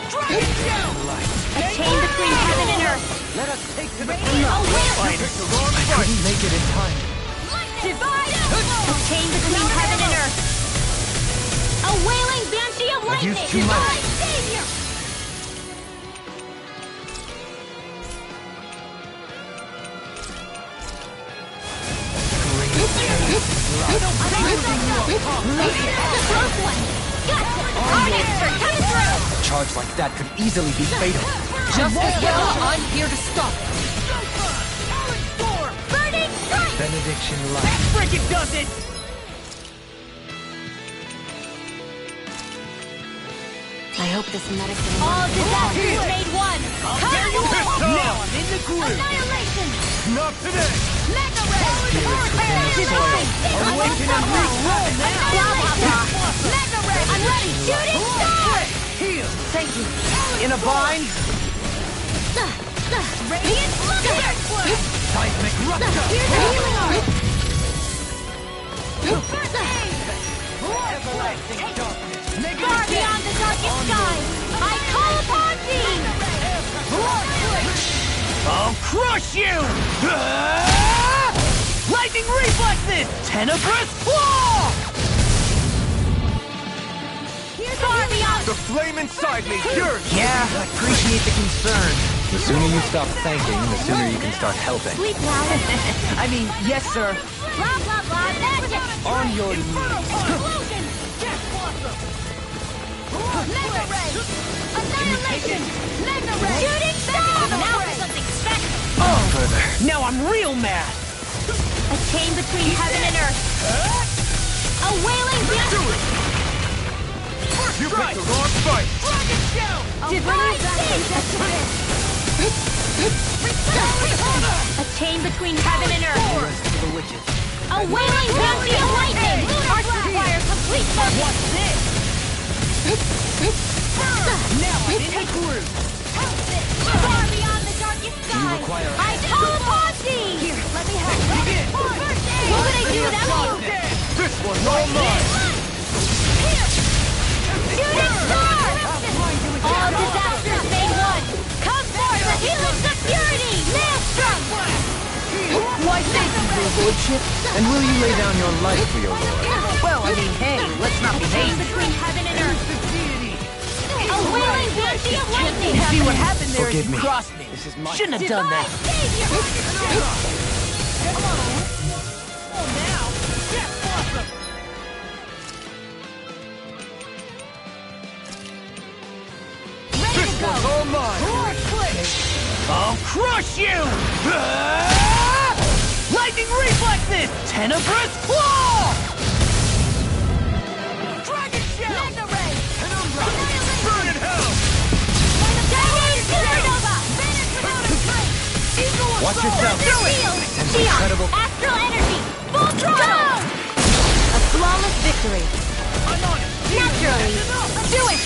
Dragon down! A chain between heaven and earth! Let us take to the Away! I couldn't make it in time. Divide! A chain between heaven and earth! A wailing banshee of I've lightning! used too much. Divine savior! The close one! Gotcha! Our expert coming through! A charge like that could easily be fatal. Just as well, I'm here to stop it! Burning strike! Benediction light. Frickin' does it! I hope this medicine All works. disasters made one! Come Now I'm in the groove! Annihilation! Not today! Mega ray! Divine! Awaken and re-roll now! Blah, blah, blah! Mega ray! I'm ready! Shooting star! Heal! Thank you! In a bind! Radiant flutter! Seismic rupture! Here's a healing arc! Everlasting darkness! Far beyond the darkest skies! I call upon thee! I'll crush you! Lightning reflexes! Tenebrous claw! Far beyond... The flame inside me yearns! Yeah, I appreciate the concern. The sooner you stop thanking, the sooner you can start helping. Sleep now. I mean, yes, sir. Blah, blah, blah. Magic! On your knees. Explosion! Mega ray! Annihilation! Mega ray! Shooting star! Now for something special! Oh, Further. now I'm real mad. A chain between heaven and earth. A wailing banshee! You picked the wrong fight! Dragon down! Divine save! A chain between heaven and earth. Rest of the witches. A wailing banshee of lightning! Arcs require complete focus! What's this? Now I'm in the groove. Far beyond the darkest skies! require I call upon thee! Here, let me help. do that. This one's all mine! Shooting star! All disasters made one. Come forth, the helix of purity, Maelstrom! Why, thank you, your lordship. And will you lay down your life for your lord? Well, I mean, hey, let's not be Change hasty. between heaven and earth. A wailing banshee of lightning. See what happened there Forgive is you me. crossed me. This is my... Shouldn't have done that. This one's all mine! I'll crush you! Lightning reflexes! Tenebrous claw! Dragon shell! Mega ray! Penumbra! Burn in hell! Watch yourself! Incredible. Astral energy. Full throttle. A flawless victory. I'm on it! Naturally. Do it.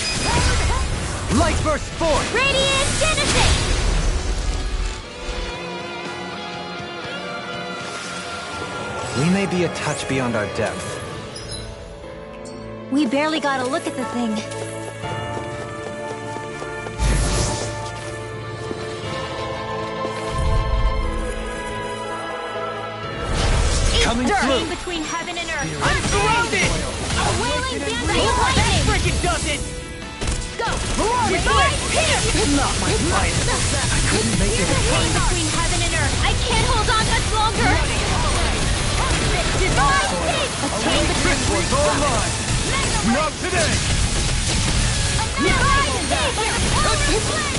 Light burst forth! Radiant Genesis. We may be a touch beyond our depth. We barely got a look at the thing. Coming through! Between heaven and earth. I'm surrounded! A wailing banshee of lightning. Frickin' does it! Go. Divine here. Not my finest. I couldn't make it in time. Between heaven and earth. I can't hold on much longer. Divine seed. A chain between This one's all mine! Not today! divine seed.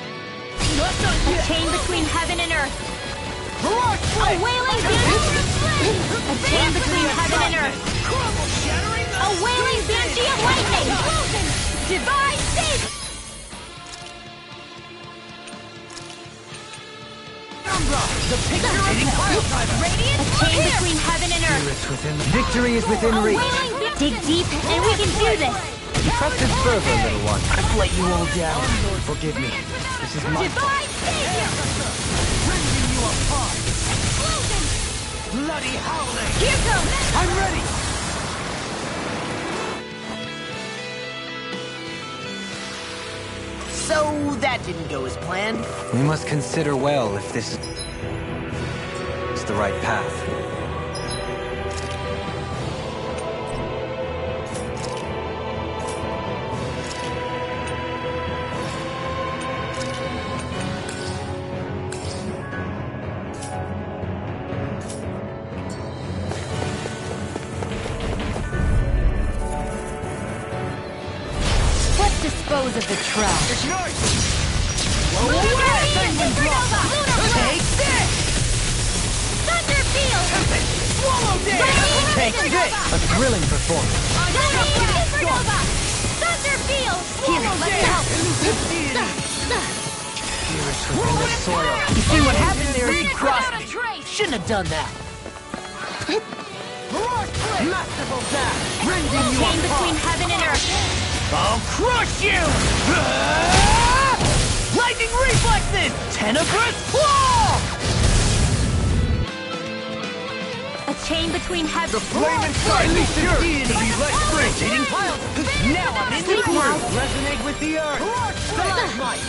A chain between heaven and earth. A wailing banshee. A chain between heaven and earth. A wailing banshee of lightning. Divine seed. The picture hitting pile driver! A chain between heaven and earth. Victory is within A reach! wailing dig deep, and we can do this. Trust in fervor, little one. I've let you all down. Forgive me. This is my... Divine savior. Rending you apart! Bloody howling! Here goes. I'm ready! So, that didn't go as planned. We must consider well if this is the right path. Let's dispose of the trash. Ignite! Take this! Thunder field. Swallow this! Take this! A thrilling performance. Supernova. Thunder field. Here, let me help. Within the soil. You see what happened there is you crossed me. Shouldn't have done that. Masterful dash! Rending you Chain apart! between heaven and earth. I'll crush you! Lightning reflexes! Tenebrous claw! A chain between heaven. The flame inside me pure! To be let free! Rotating pile. Now I'm in the Sleep now. groove. Resonate with the earth. Stalagmite.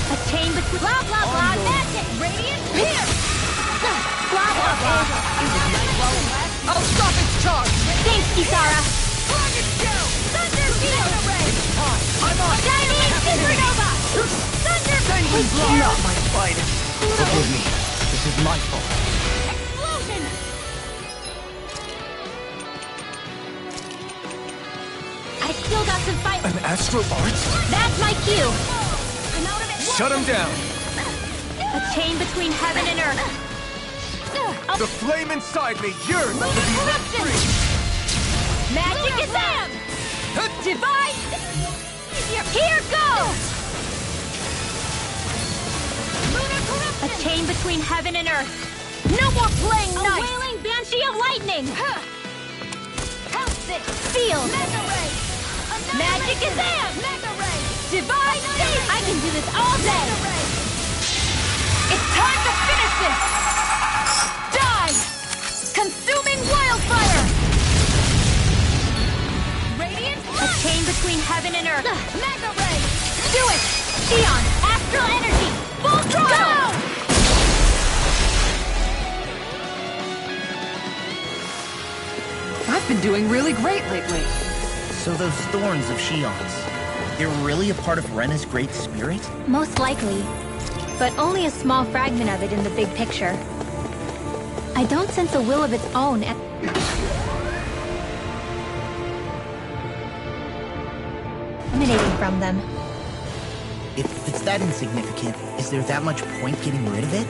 A chain between blah blah blah magic. Radiant here. Blah blah blah. I'll stop its charge. Thanks, Kisara. Thunder field. I'm on. Giant supernova. Thunder field. Not my finest. Forgive me. This is my fault. Explosion. I still got some fight. An astral arts? That's my cue. I'm out of it. Shut him down! A chain between heaven and earth. The flame inside me yearns to be let free! Magic is them! Divine! Here goes! A chain between heaven and earth. No more playing nice! A wailing banshee of lightning! Field! Magic is them! Divine I can do this all day! It's time to finish this! Die! Consuming wildfire! Radiant a chain between heaven and earth. Mega ray! Do it! Xion, astral energy! Full throttle! I've been doing really great lately. So those thorns of Xion's, they're really a part of Rena's Great Spirit? Most likely. But only a small fragment of it in the big picture. I don't sense a will of its own. Emanating from them. If it's that insignificant, is there that much point getting rid of it?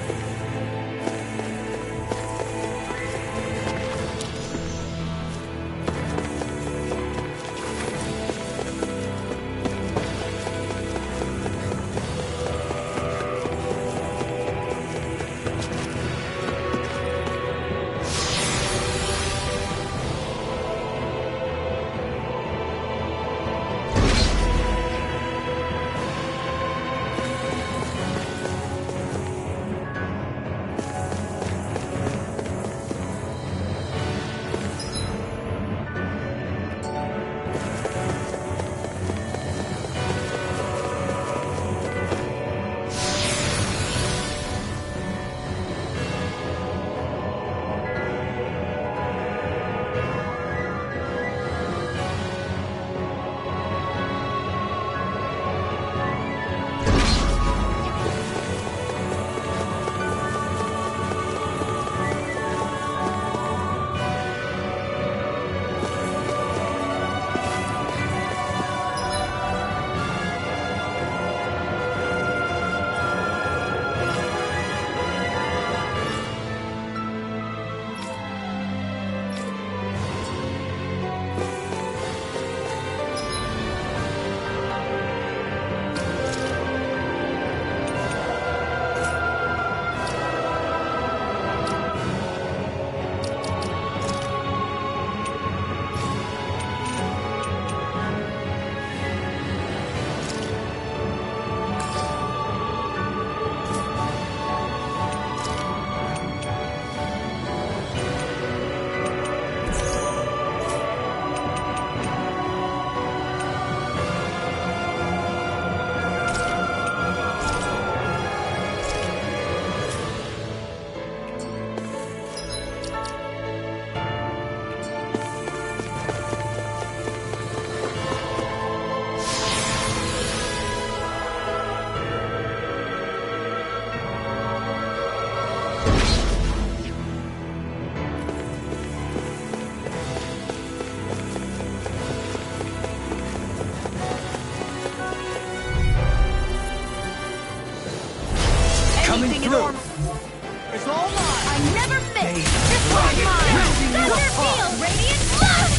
It's all mine! I never miss! This one's mine! Thunder field! Radiant blast!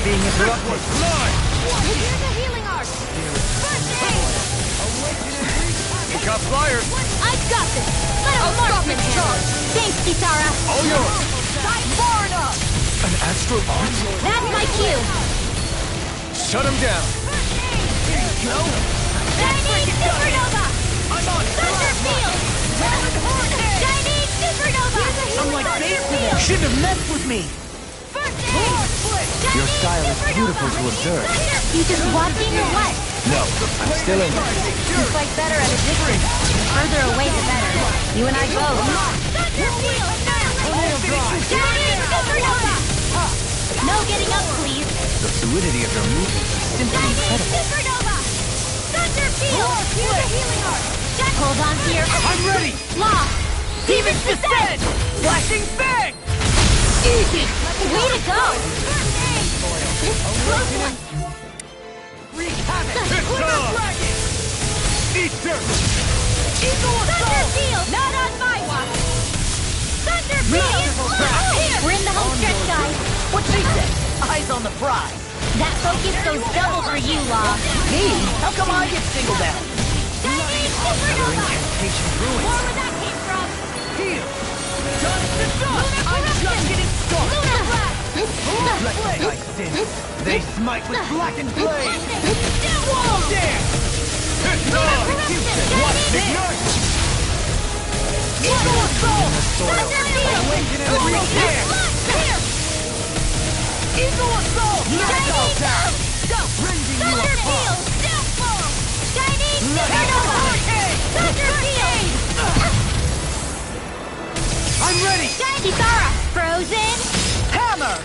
Being interrupted. Here's the healing arc! First aid! He got fired! I've got this! Let him marksman charge! Thanks, Kitara! All yours! Not far enough! An astral art? That's my cue! Shut him down! Chinese supernova! I'm on! Thunder field! Chinese supernova! I'm like bait for them. Shouldn't have messed with me. First aid! Your style is beautiful to observe. You just watching or what? No, I'm still in it. You fight better at a distance. The further away, the better. You and I both. Thunder field! Chinese supernova! No getting up, please. The fluidity of your movement is simply Chinese incredible. supernova! Thunder field! Here's a healing arc! Hold on to your... I'm ready! Lock! Demon's descent! Flashing bang! Easy! Way to go! Close one! Wreak havoc! Dragon! Eat dirt! Thunder field! Not on my watch! Thunder field! We're in the home stretch, guys! What's he say? Eyes on the prize. That focus goes double for you, Law! Me? How come I get singled out? Chinese supernova! Incantation ruins. More where that came from! Heal! Done to done! I'm just getting started! Lunar blast! Let my sins. They smite with blackened blade! Whoa there! Watch ignite! Eagle assault! Awaken and reach there! Eagle assault! Knockout down! Raising you apart! I'm ready! Kisara, frozen! Hammer!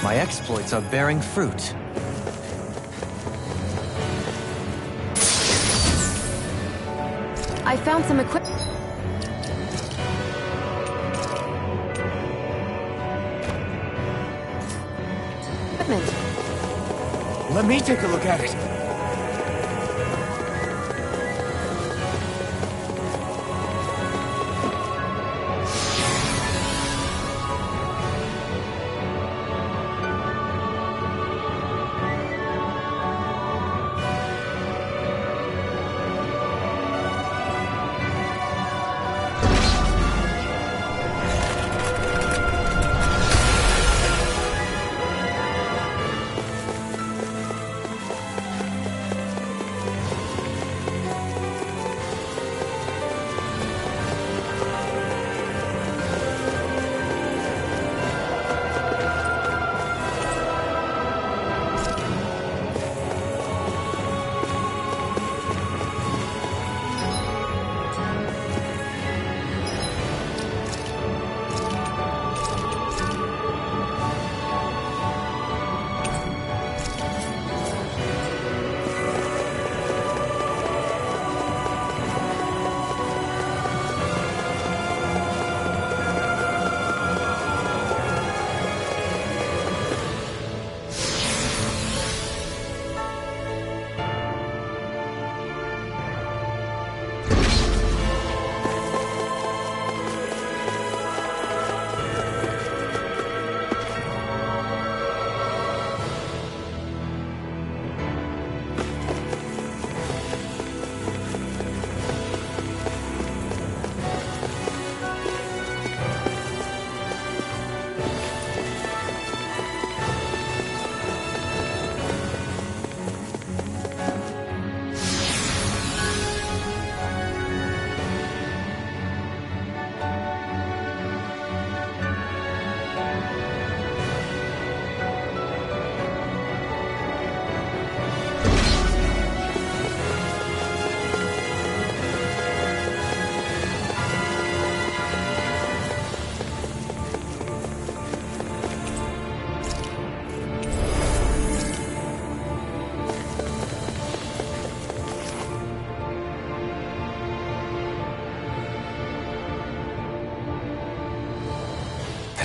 My exploits are bearing fruit. I found some equipment. Let me take a look at it.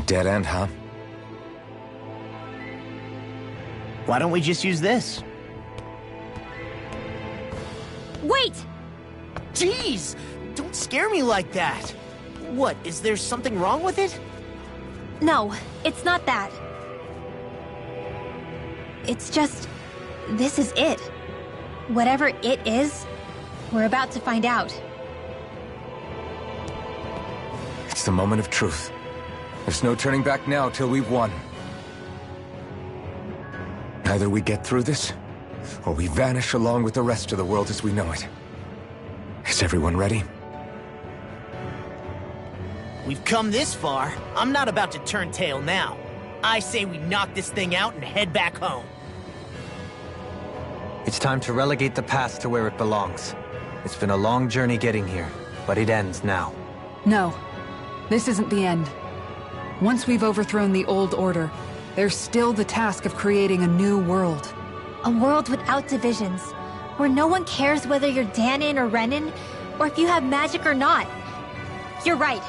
Dead end, huh? Why don't we just use this? Wait! Jeez! Don't scare me like that! What, is there something wrong with it? No, it's not that. It's just... this is it. Whatever it is, we're about to find out. It's the moment of truth. There's no turning back now till we've won. Either we get through this, or we vanish along with the rest of the world as we know it. Is everyone ready? We've come this far. I'm not about to turn tail now. I say we knock this thing out and head back home. It's time to relegate the past to where it belongs. It's been a long journey getting here, but it ends now. No, this isn't the end. Once we've overthrown the old order, there's still the task of creating a new world. A world without divisions, where no one cares whether you're Danon or Renan, or if you have magic or not. You're right.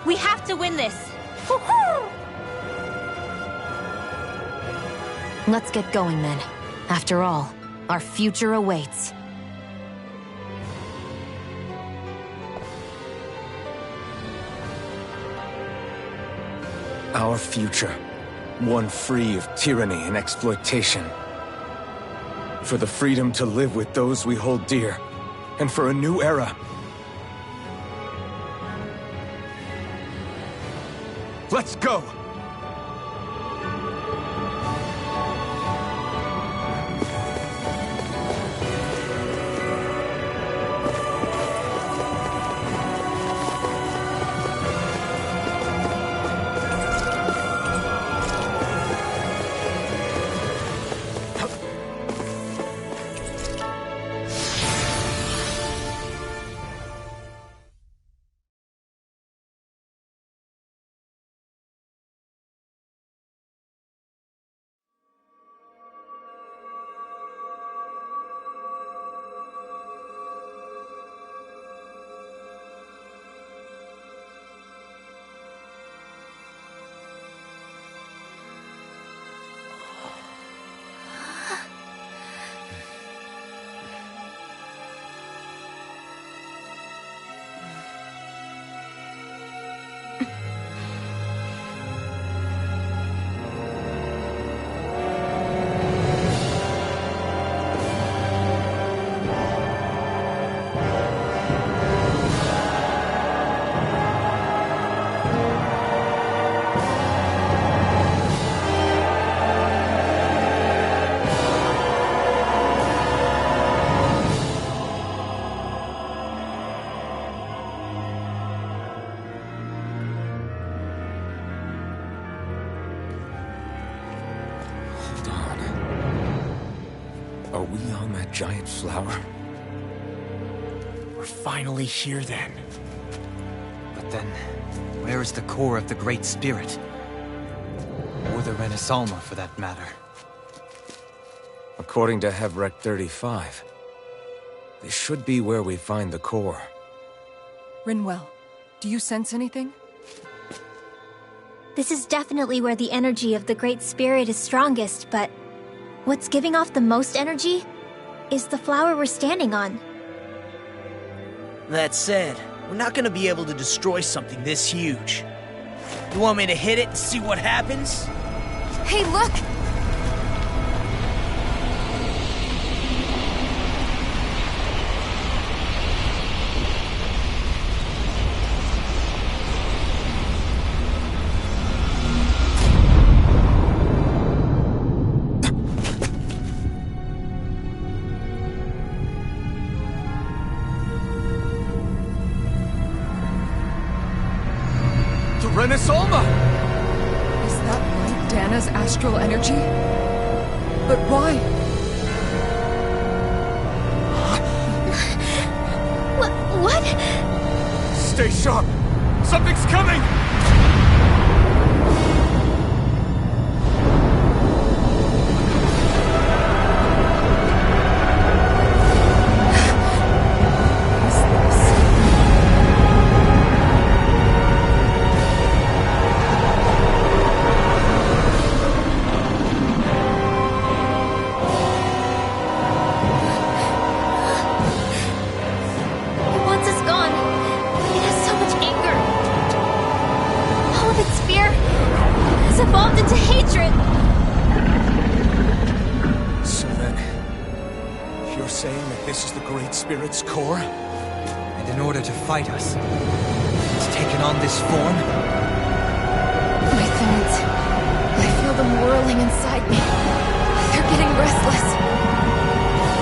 We have to win this. Let's get going then. After all, our future awaits. Our future, one free of tyranny and exploitation. For the freedom to live with those we hold dear, and for a new era. Let's go! Are we on that giant flower? We're finally here then. But then, where is the core of the Great Spirit? Or the Renaissance, for that matter? According to Hevrek 35, this should be where we find the core. Rinwell, do you sense anything? This is definitely where the energy of the Great Spirit is strongest, but what's giving off the most energy is the flower we're standing on. That said, we're not gonna be able to destroy something this huge. You want me to hit it and see what happens? Hey, look! Renaissance! Is that like Dana's astral energy? But why? What? Stay sharp! Something's coming! Evolved into hatred! So then, you're saying that this is the Great Spirit's core? And in order to fight us, it's taken on this form? My thorns. I feel them whirling inside me. They're getting restless.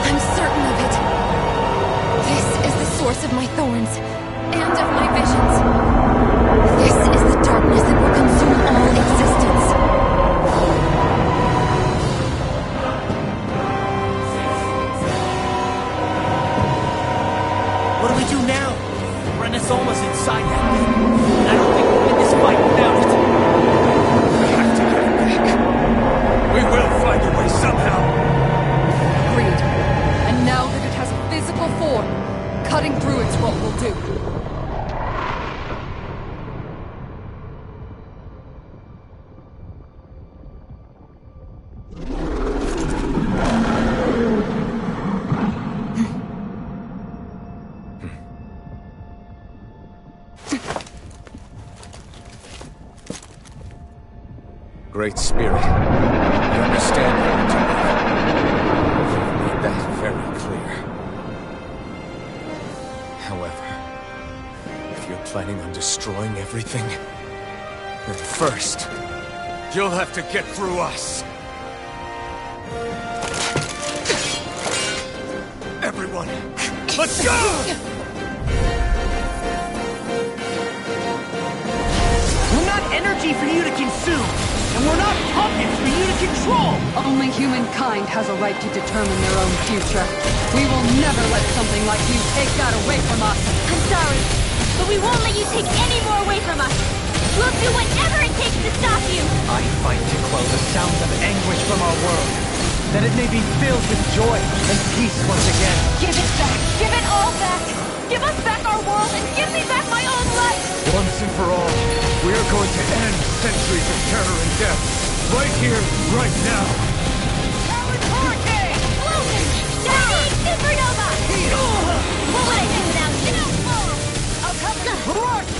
I'm certain of it. This is the source of my thorns, and of my visions. This is the darkness that will consume all existence. What do we do now? Renaissance is inside that thing. I don't think we'll win this fight without it. We have to get it back. We will find a way somehow. Agreed. And now that it has a physical form, cutting through it's what we'll do. Great Spirit, I understand how to live. You've made that very clear. However, if you're planning on destroying everything, But first, you'll have to get through us. Everyone, let's go! We're not energy for you to consume, and we're not puppets for you to control! Only humankind has a right to determine their own future. We will never let something like you take that away from us. I'm sorry, but we won't let you take any more away from us. We'll do whatever it takes to stop you. I fight to quell the sounds of anguish from our world, that it may be filled with joy and peace once again. Give it back. Give it all back. Give us back our world and give me back my own life. Once and for all, we are going to end centuries of terror and death. Right here, right now. Hurricane! Explosion! Down! Supernova! What would I do without you?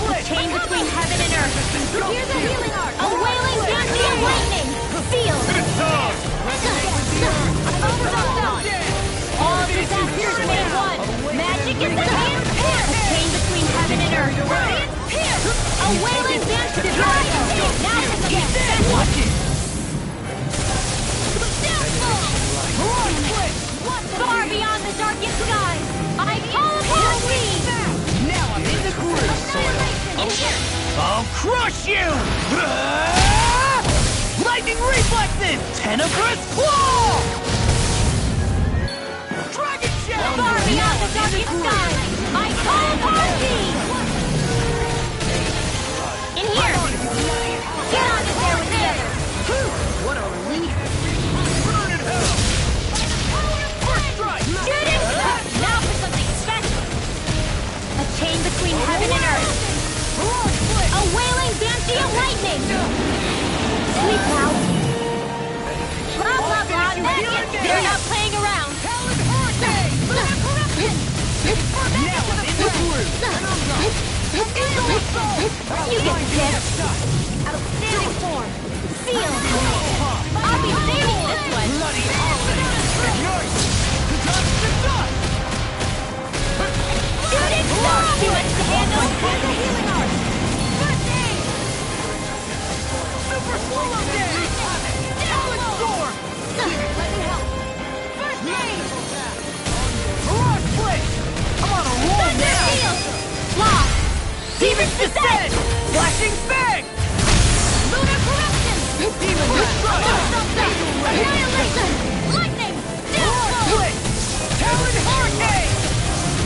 A chain between heaven and earth. Here's a healing arc. A wailing dancing of lightning. Sealed. All disasters made one. Magic is the hand pierce. A chain between heaven and earth. A wailing dance of lightning. Now for the best. Watch it. Far beyond the darkest skies, I call upon thee! Now I'm in the groove! I'll crush you! Lightning reflexes! Tenebrous claw! Dragon shell! Far beyond the darkest skies, I call upon thee! In here! Get on in there with the others! What a relief! Shooting star! Now for something special! A chain between heaven and earth! A wailing banshee of lightning! Sweet cloud! Blah blah blah, maggots! They're not playing around! Now I'm in the groove! You get this! Outstanding form! Sealed! I'll be saving this one! Bloody holiday! Shooting star! Too much to handle! The healing arc! First aid! Super swallow day! Talon storm! Let me help! First aid! Mirage blade! I'm on a roll now! Seal! Lock! Demon's descent! Flashing fang! Lunar corruption! Demon strike! Annihilation! Lightning! Mirage blade! Talon hurricane!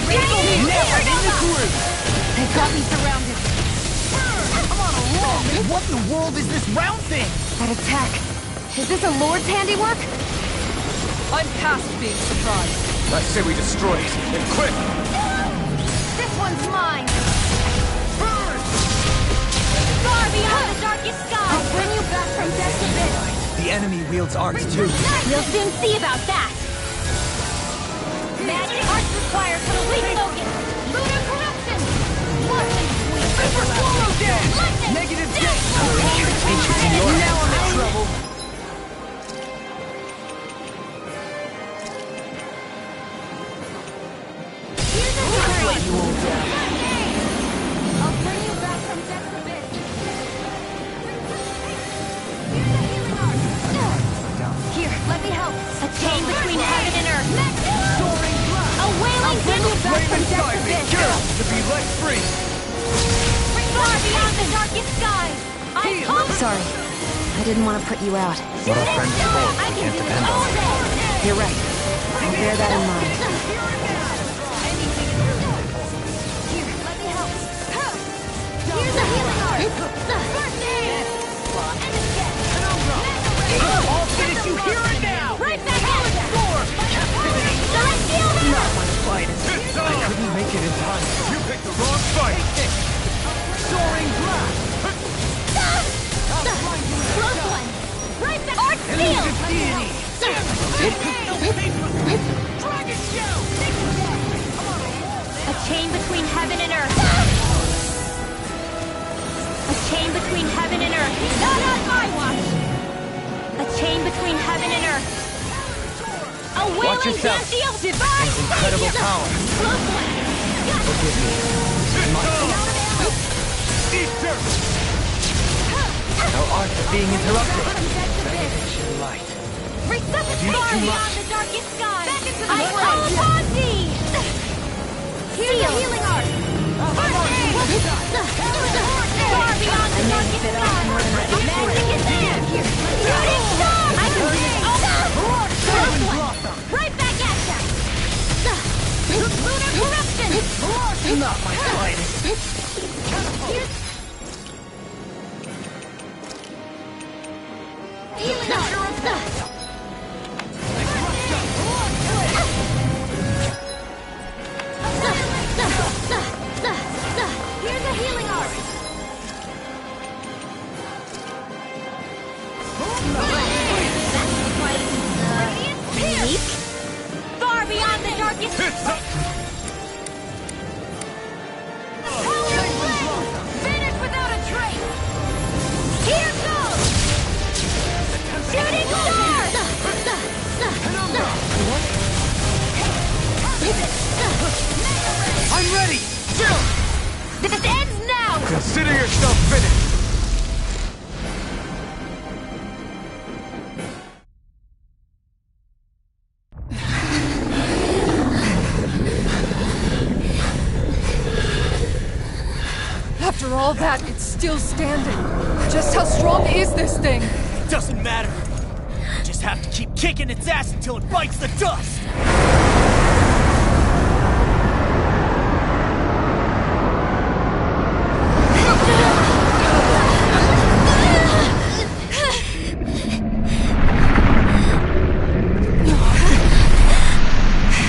Now I'm in the groove! They got me surrounded. I'm on a roll! What in the world is this round thing? That attack. Is this a Lord's handiwork? I'm past being surprised. I say we destroy it, and quick! This one's mine! Far beyond the darkest sky! I'll bring you back from death's abyss! The enemy wields arts too. We'll soon see about that! Magic arts require complete focus! Lunar corruption! Super swallow day! Lightning! Negative day! Now I'm in trouble! Here's a Let story! you all down. I'll bring you back from death's abyss! Here, let me help! A chain between heaven and earth! Soaring blast! A wailing wind back Flame from inside death's me, abyss! yours to be let free! Far beyond the darkest skies! I call... Sorry. I didn't want to put you out. What our friends for, I we can can't do depend it all on. day! You're right. I'll bear that in mind. Here, let me help. Here's a healing arc. First aid. I'll finish you here and now! Right back at it. Celestial hammer. Not my finest. I couldn't make it in time. You picked the wrong fight! Soaring blast! Close one. Right back. Arc steel. Deity! Dragon shell. A chain between heaven and earth. A chain between heaven and earth. Not on my watch. A chain between heaven and earth. A wailing yourself. fancy of divine Incredible power. Close one. Forgive me. Eat dirt! art of being interrupted. Benediction light. Resuscitate Far beyond the darkest sky! Back into the I call upon thee! Here's the healing art! First aid! Far beyond the darkest sky! Magic is there! Shooting star! I can do it! Close one! Right back at ya! Lunar corruption! Not my finest. Healing art! Here's a healing art! That's quite, unique. Far beyond the darkest... Finish without a trace! Here goes! Shooting star! I'm ready! Chill! This ends now! Consider yourself finished! After all that, it's still standing. Just how strong is this thing? Doesn't matter. Just have to keep kicking its ass until it bites the dust.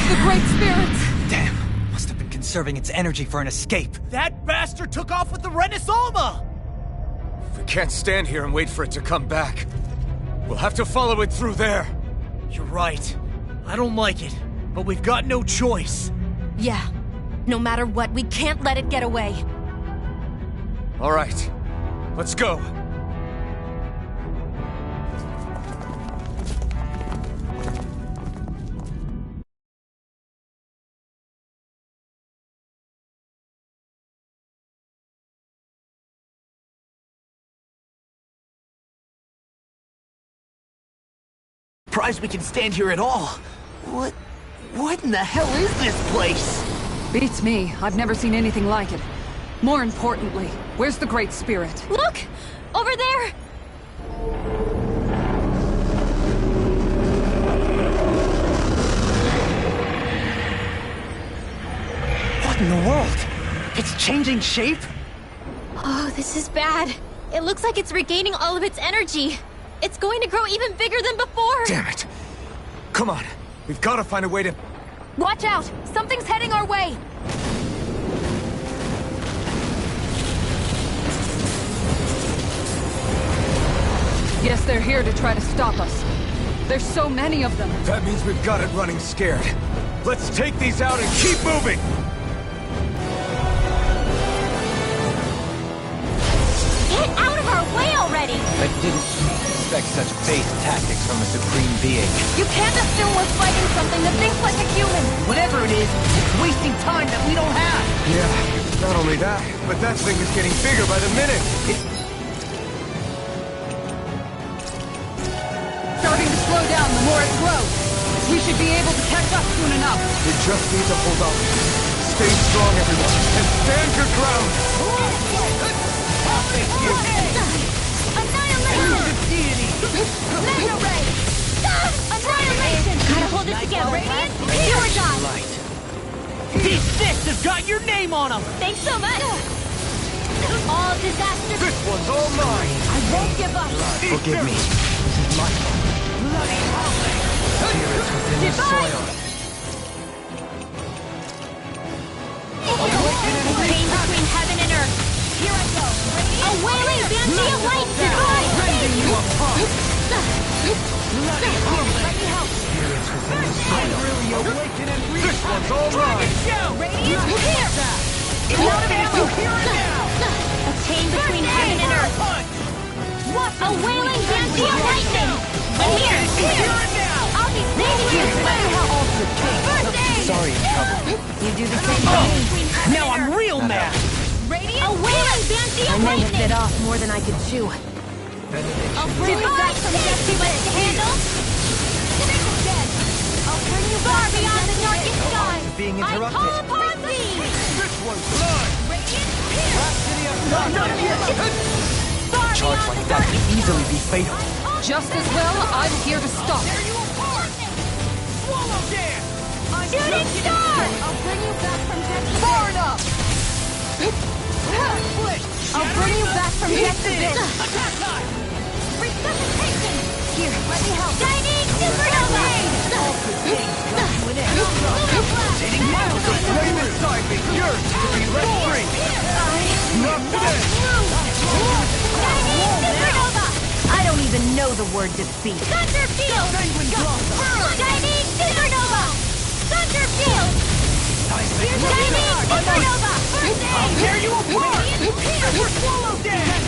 The Great Spirit! Damn, must have been conserving its energy for an escape. That bastard took off with the Renaissance! We can't stand here and wait for it to come back. We'll have to follow it through there. You're right. I don't like it, but we've got no choice. Yeah. No matter what, we can't let it get away. All right, let's go. Surprised we can stand here at all. What in the hell is this place? Beats me. I've never seen anything like it. More importantly, where's the Great Spirit? Look! Over there! What in the world? It's changing shape? Oh, this is bad. It looks like it's regaining all of its energy. It's going to grow even bigger than before. Damn it. Come on, we've got to find a way to... Watch out! Something's heading our way! Guess they're here to try to stop us. There's so many of them. That means we've got it running scared. Let's take these out and keep moving! Get out of our way already! I didn't expect such base tactics from a supreme being. You can't assume we're fighting something that thinks like a human! Whatever it is, it's wasting time that we don't have. Yeah, not only that, but that thing is getting bigger by the minute. Starting to slow down the more it grows. We should be able to catch up soon enough. We just need to hold on. Stay strong, everyone, and stand your ground! Annihilation! Gotta hold it together! Radiant, here or die! These fists have got your name on them! Thanks so much! All disasters... This one's all mine! I won't give up! Forgive me. This is my fault. Spirits within the soil. Pain between heaven and earth. Here I go. A wailing banshee of light divine! Rending you apart. Let me help. Spirits within the soil. Really awaken and This one's all mine! Radiant, here! Out of ammo, here and now! A chain between heaven and earth. What? A wailing banshee of lightning! And here! and now! I'll be saving you! Let me help. First aid! Sorry, trouble. You do the same thing. Now I'm real mad! Radiant, a wailing banshee I of may have lightning! bit off more than I could chew. I'll bring you back from death too much to handle. I'll bring you far beyond the darkest sky. Being I interrupted. call upon thee. This one's mine! Radiant pierce. Far Charge beyond like the that darkest could easily sky. be fatal. Just as well, I'm here to stop. Swallow dance! Shooting star. I'll bring you back from death to Far enough! I'll bring you back from death to this. Attack time! Resuscitation. Here, let me help. Shining supernova. The flame inside me yearns to be let free! Not today! Shining supernova. I don't even know the word defeat. Thunder field. Shining supernova. Thunder field. Shining supernova. First I'll aid. tear you apart! Pierce. Swallow dance!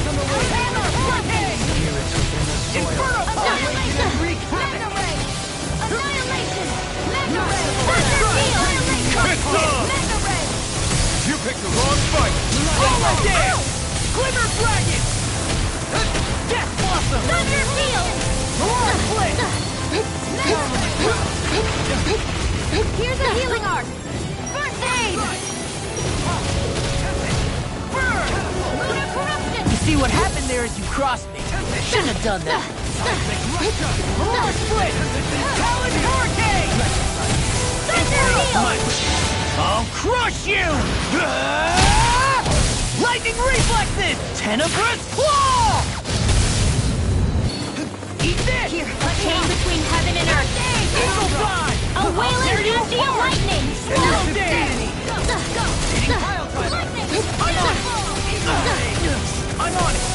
Hammer. Fronting. Inferno! Annihilation. Mega ray. Annihilation. Mega ray. Thunder field. It's on! Mega ray. You picked the wrong fight! Swallow dance! Glimmer dragon! Death blossom! Thunder field. Roar flame! Here's a healing arc. First aid. Burn! Lunar corruption. You see, what happened there is you crossed me. Shouldn't have done that. Roar split! Talon hurricane! Thunder field. I'll crush you! Lightning reflexes! Tenebrous claw! Eat this! Chain between heaven and earth. Eagle fly! A wailing energy of lightning. Swallow dance! Lightning. I'm on it! I'm on it!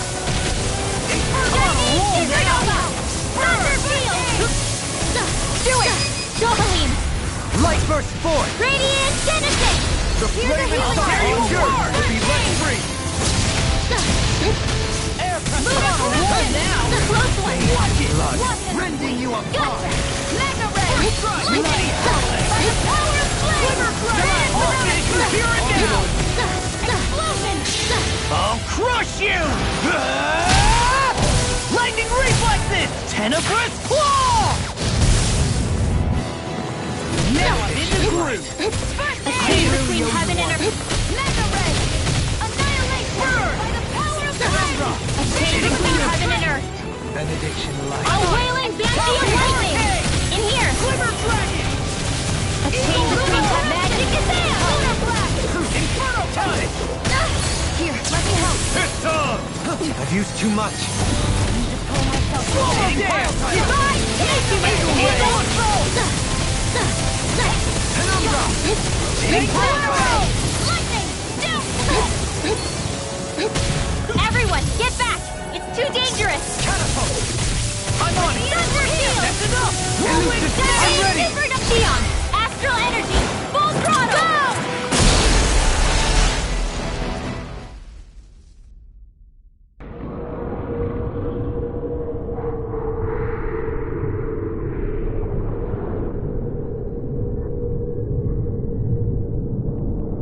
Shining supernova. Thunder field. Do it. Doubling. Light burst forth! Radiant genesis. The Here's a flame healing inside arc. me yearns to be let free! Lunar corruption. The close one. Watch it! Watson. Rending you apart! Gotcha. Mega ray. Bloody Lightning. By the power of flame. All nations here and now! Explosion. I'll crush you! Lightning reflexes! Tenebrous claw! Now I'm in the groove! A chain between heaven and earth. Mega ray. Annihilation. By the power of flame. A chain between heaven and earth. Benediction light. A wailing banshee of lightning. In here. Glimmer dragon! A chain between magic and sand. Lunar blast. Inferno time! Here, let me help. It's on! I've used too much. Swallow dance! Divine Lightning! Everyone, get back! It's too dangerous! Catapult! I'm on it! Thunder field! That's enough! I'm ready! Neon! Astral energy! Full throttle! Go!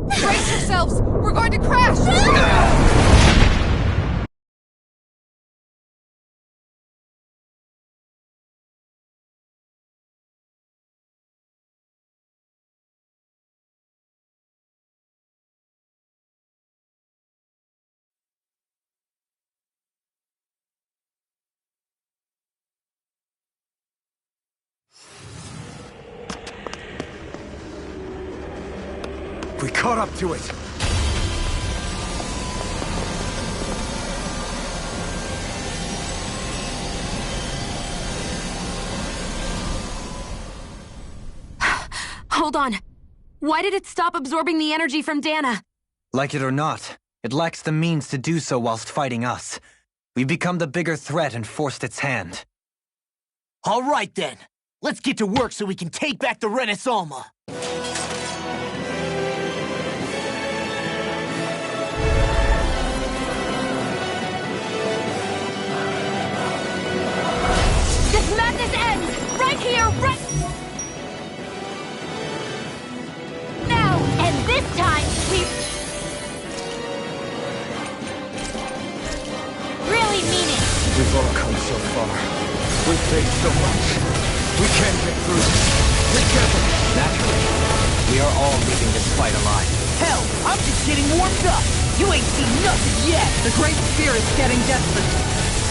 Brace yourselves! We're going to crash! We caught up to it. Hold on. Why did it stop absorbing the energy from Dana? Like it or not, it lacks the means to do so whilst fighting us. We've become the bigger threat and forced its hand. All right then. Let's get to work so we can take back the Renaissance. This madness ends! Right here, right now! And this time, we really mean it! We've all saved so much. We can get through this. Be careful. Naturally. We are all leaving this fight alive. Hell, I'm just getting warmed up. You ain't seen nothing yet. The Great Spirit's getting desperate.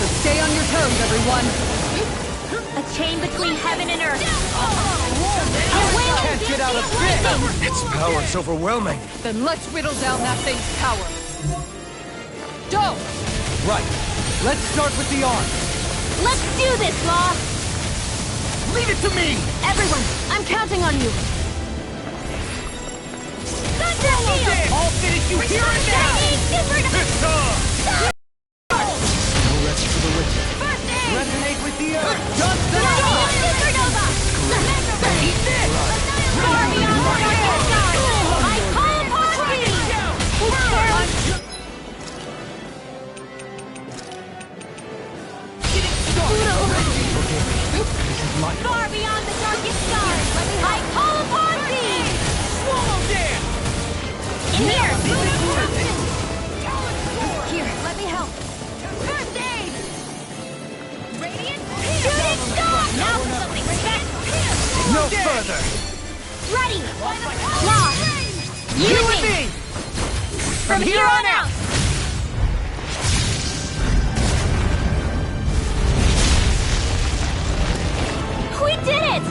So stay on your toes, everyone. A chain between heaven and earth. A whale Can't get out of bed. Its power's overwhelming. Then let's whittle down that thing's power. Go! Right. Let's start with the arm. Let's do this, Law! Leave it to me. Everyone, I'm counting on you. Thunder Shield! I'll finish you here and now. It's time! No rest for the wicked. First aid! Resonate with the earth. Supernova! Eat this. Far beyond the darkest sky! I call upon thee! Far beyond the darkest sky! I call upon thee! Swallow dance. Here! Here, let me help. First aid! Radiant Shooting star! Now for something respect! No further! Ready! Law! You and me. From here on out! We did it!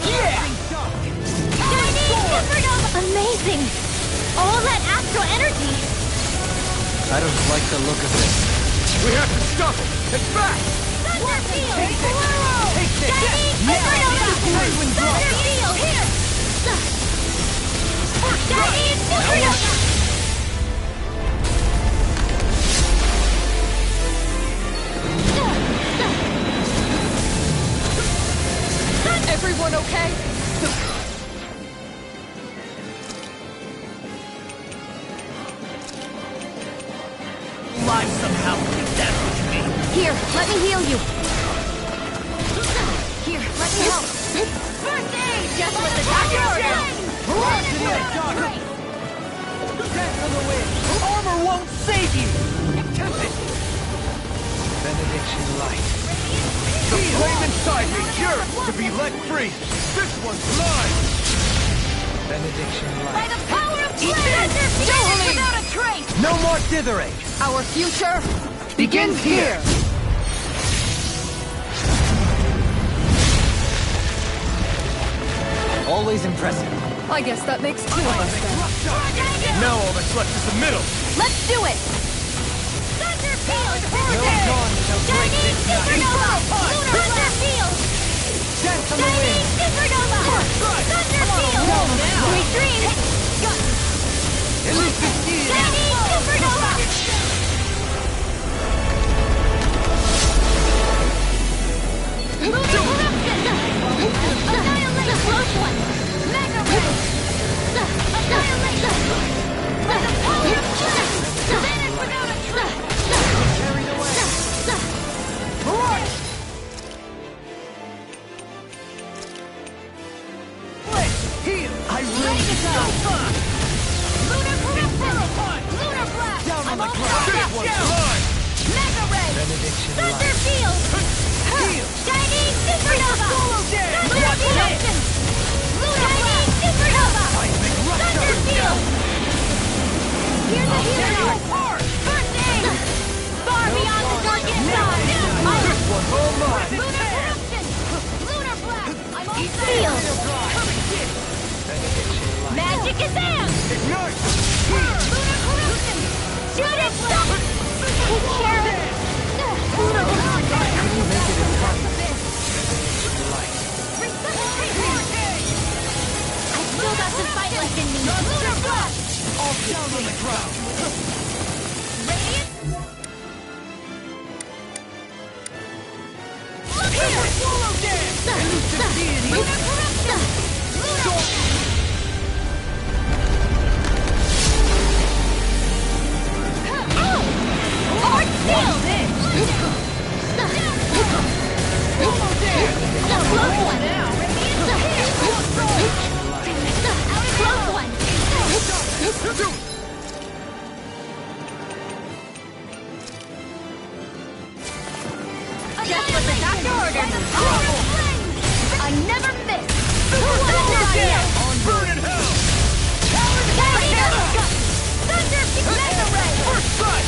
Yeah. Supernova! Amazing! All that astral energy! I don't like the look of this. We have to stop it! It's back! Thunder Field! Shining Supernova! Thunder Field! Here! Shining Supernova! Everyone okay? Live somehow. That's what you mean. Here, let me heal you. Here, let me help. First aid! Just what the doctor ordered! Armor won't save you. Benediction light. The flame inside me yearns to be let free! This one's mine! Benediction By light. the power of Thunder Field without a trace! No more dithering. Our future begins here. Always impressive. I guess that makes two of us then. Now all that's left is the middle! Let's do it! Thunder Field! No dawn shall break Shining this night. Supernova! Thunder Field! Dance on the Shining wind. Supernova! Thunder Field! Sweet dreams! Shining Supernova! Moving eruption! Annihilate! Close one! Mega ray! Annihilate! By the power of Vanish without a trace! Carried away. Heal. I Ready to go! Lunar corruption! Lunar blast! Down on I'm the all ground. set! This one's mine! Mega ray! Benediction Thunder light. Field! Heal. Shining Supernova! Swallow dance. Thunder Field! Shining Supernova! Thunder Field! Here's a hero! First aid! Far beyond the darkest sky! This one's all mine! Lunar corruption! Lunar blast! I'm all field! Magic is out! Ignite! Lunar corruption! Shoot it! Stop! Take care of it! Lunar corruption! You make it in time. I've still got some fight left in me! Lunar blast! All down on the ground. Radiant? Look here! Swallow dance. Elusive deity. Lunar corruption! Lunar! Oh! Art still! Close one! Close one! Just what the doctor trouble! I never miss! Burn in hell! Thunder! Mega Ray! First strike!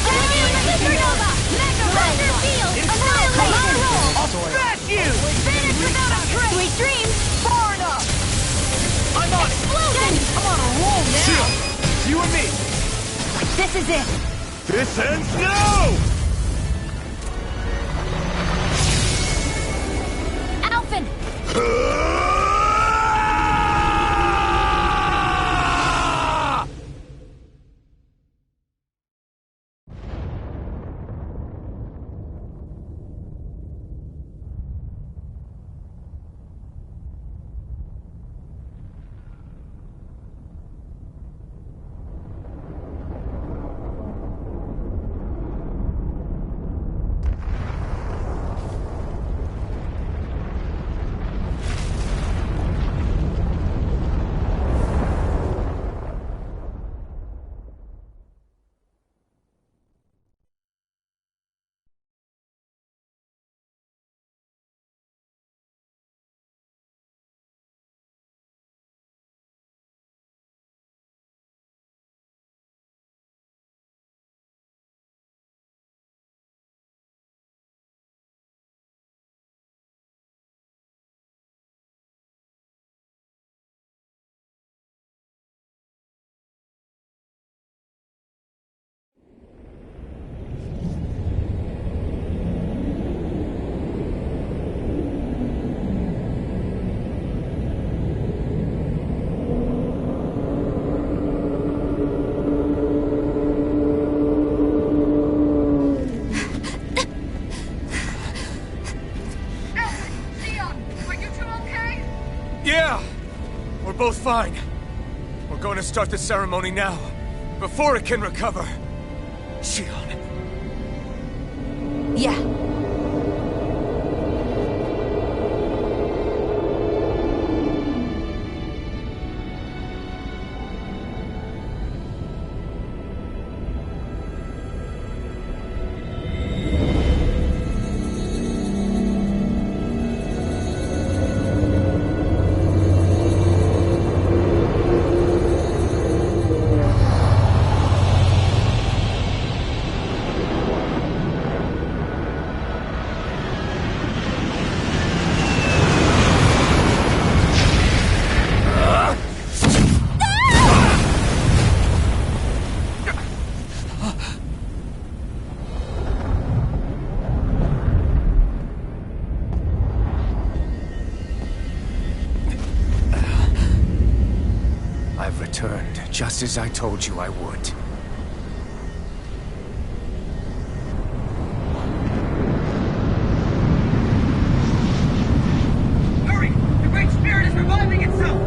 Supernova! Mega Ray! Thunder Field! Annihilation! I'll smash you! Finish without a trace! Sweet dreams! Far enough! I'm on it! Explosion! I'm on a roll now! Shield! You and me! This is it! This ends now! Alphen! Yeah! We're both fine. We're going to start the ceremony now, before it can recover. Shion. Yeah. I've returned, just as I told you I would. Hurry! The Great Spirit is reviving itself!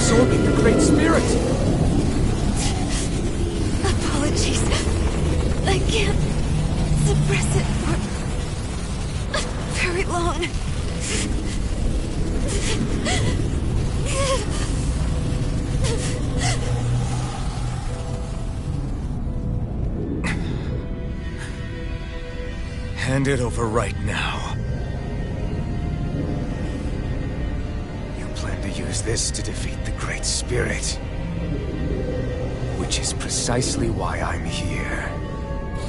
Absorbing the Great Spirit! Apologies. I can't suppress it for very long. Hand it over right now. You plan to use this to defeat the Great Spirit. Which is precisely why I'm here.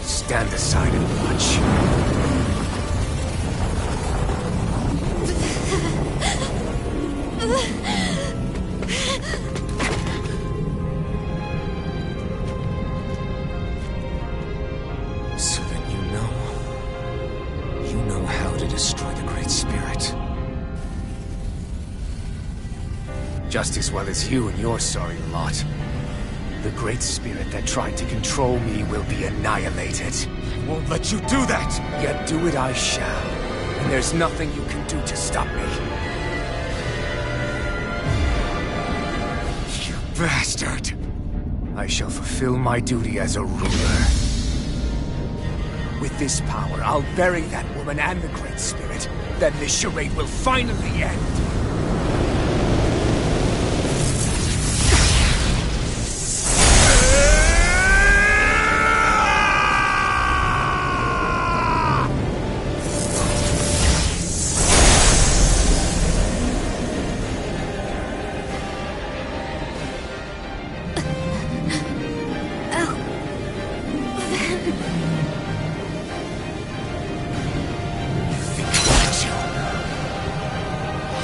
Stand aside and watch. So then you know how to destroy the Great Spirit. Just as well as you and your sorry lot. The Great Spirit that tried to control me will be annihilated. I won't let you do that! Yet do it I shall. And there's nothing you can do to stop me. You bastard! I shall fulfill my duty as a ruler. With this power, I'll bury that woman and the Great Spirit. Then this charade will finally end.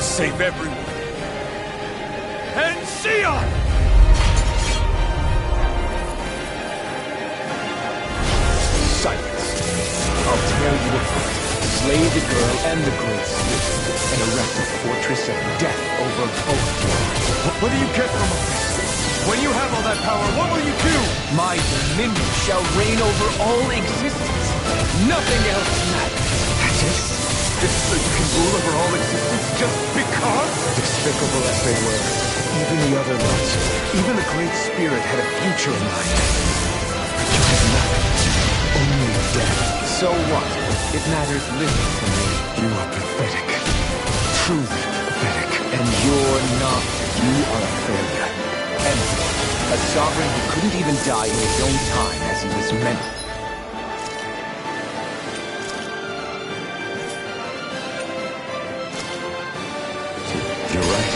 Save everyone. And Sion! Silence. I'll tear you apart, slay the girl and the Great Spirit, and erect a fortress of death over both worlds. What do you get from all this? When you have all that power, what will you do? My dominion shall reign over all existence. Nothing else matters. That's it? Just so you can rule over all existence just because? Despicable as they were, even the other ones, even the Great Spirit had a future in mind. But you had nothing. Only death. So what? It matters little to me. You are pathetic. Truly pathetic. And you're not. You are a failure. Empty. A sovereign who couldn't even die in his own time as he was meant to. You're right.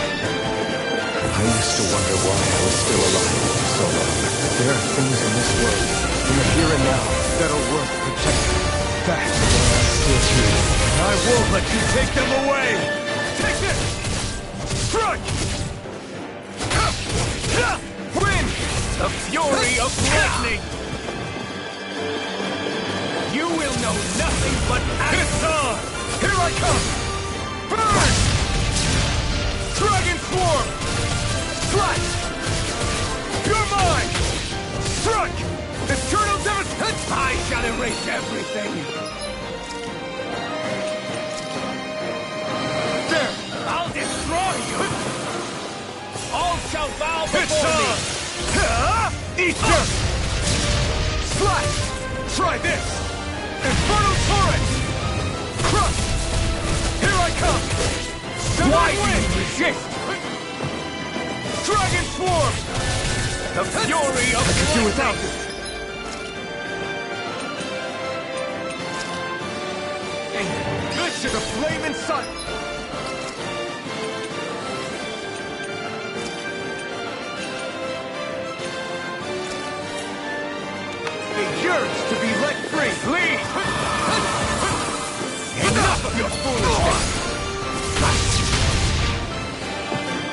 I used to wonder why I was still alive for so long. There are things in this world, in the here and now, that are worth protecting. That's why I'm still here. I won't let you take them away! Take this! Strike! Wind! The fury of lightning! You will know nothing but action! Here I come! Burn! Dragon Swarm! Strike! You're mine! Strike! Eternal devastation! I shall erase everything! There! I'll destroy you! All shall bow before me! Eat dirt! Slash! Try this! Infernal Torrent! Crush! Here I come! Why do you resist? Dragon Swarm! The fury of I could do without it! Good to the flaming sun! It yearns to be let free! Lead! Enough of your foolishness!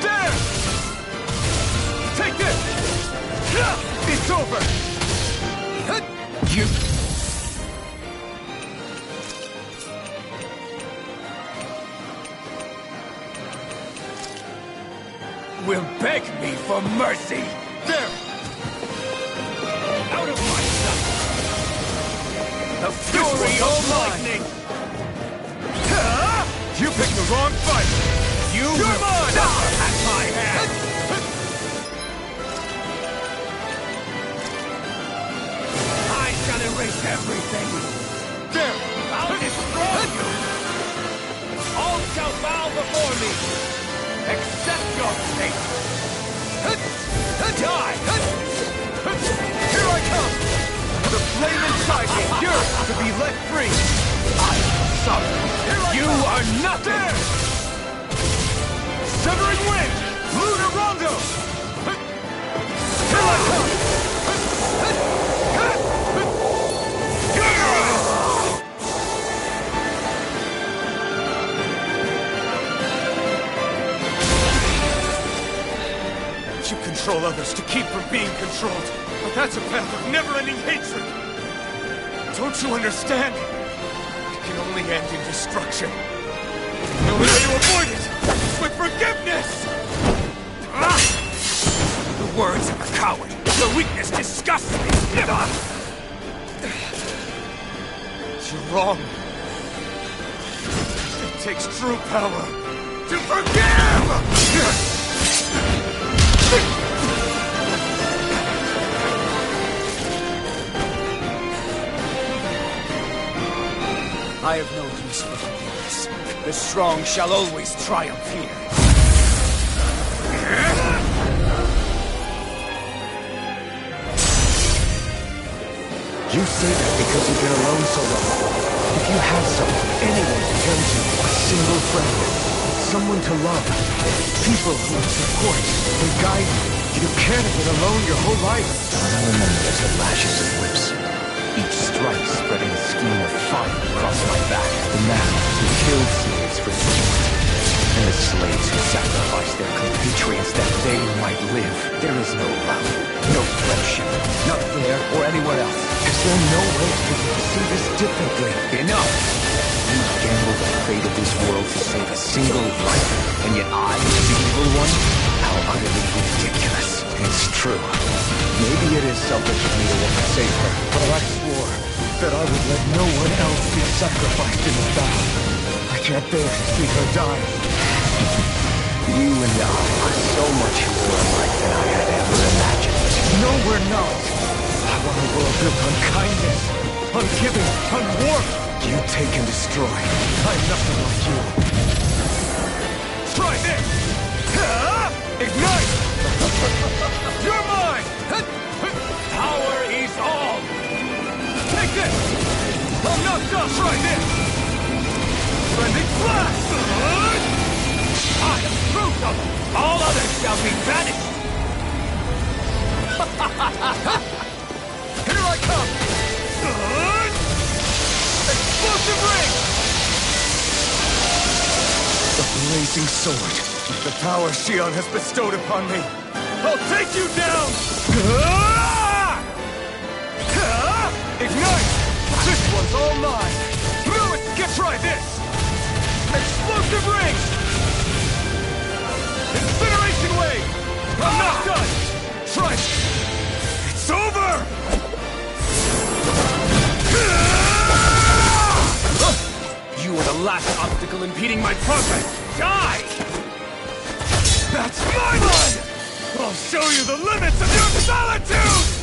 There! Take this! It's over! You... will beg me for mercy! There! Out of my sight! The fury of lightning! You picked the wrong fight! You're mine! At my hand! I shall erase everything! There! I'll destroy you! All shall bow before me! Accept your fate! Die! Here I come! The flame inside me yearns to be let free! I am sovereign! You are nothing! Severing Wind! Lunar Rondo! Here I come! You control others to keep from being controlled, but that's a path of never-ending hatred! Don't you understand? It can only end in destruction. The only way to avoid it is with forgiveness! The words of a coward. Your weakness disgusts me! You're wrong. It takes true power to forgive! The strong shall always triumph here. You say that because you've been alone so long. If you had someone, anyone to turn to, a single friend, someone to love, people who would support and guide you, you can't have been alone your whole life. All I remember is the lashes of whips. Each strike spreading a skein of fire across my back. The masters who killed slaves for sport. And the slaves who sacrificed their compatriots that they might live. There is no love, no friendship, not there or anywhere else. Is there no way for you to see this differently? Enough! You gambled the fate of this world to save a single life, and yet I am the evil one? How utterly ridiculous. It's true. Maybe it is selfish of me to want to save her, but I swore that I would let no one else be sacrificed in this battle. I can't bear to see her die. You and I are so much more alike than I had ever imagined. No, we're not. I want a world built on kindness, on giving, on warmth. You take and destroy. I'm nothing like you. Try this! Ignite! You're mine! Power is all! Take this! I'm knocked off! Try this! Splendid blast! I am brutal! All others shall be banished! Here I come! Explosive ring! The blazing sword. The power Shion has bestowed upon me. I'll take you down! Ignite! This one's all mine! Try this! Explosive ring! Incineration wave! I'm not done! Try it! It's over! You are the last obstacle impeding my progress! Die! That's my line! I'll show you the limits of your solitude!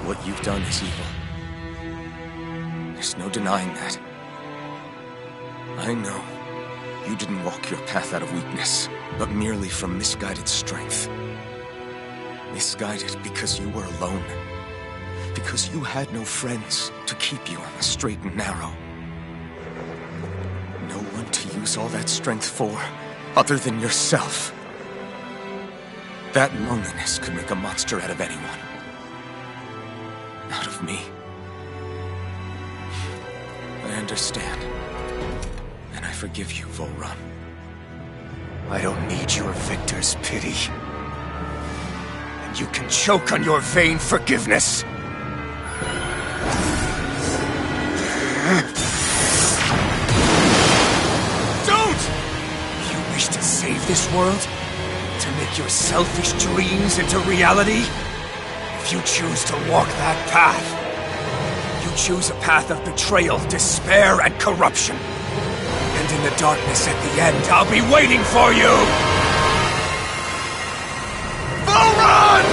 What you've done is evil. There's no denying that. I know you didn't walk your path out of weakness, but merely from misguided strength. Misguided because you were alone. Because you had no friends to keep you on the straight and narrow. No one to use all that strength for, other than yourself. That loneliness could make a monster out of anyone. Out of me. I understand. And I forgive you, Volrun. I don't need your victor's pity. And you can choke on your vain forgiveness. Don't! You wish to save this world? To make your selfish dreams into reality? If you choose to walk that path, you choose a path of betrayal, despair, and corruption. And in the darkness at the end, I'll be waiting for you! Volrun!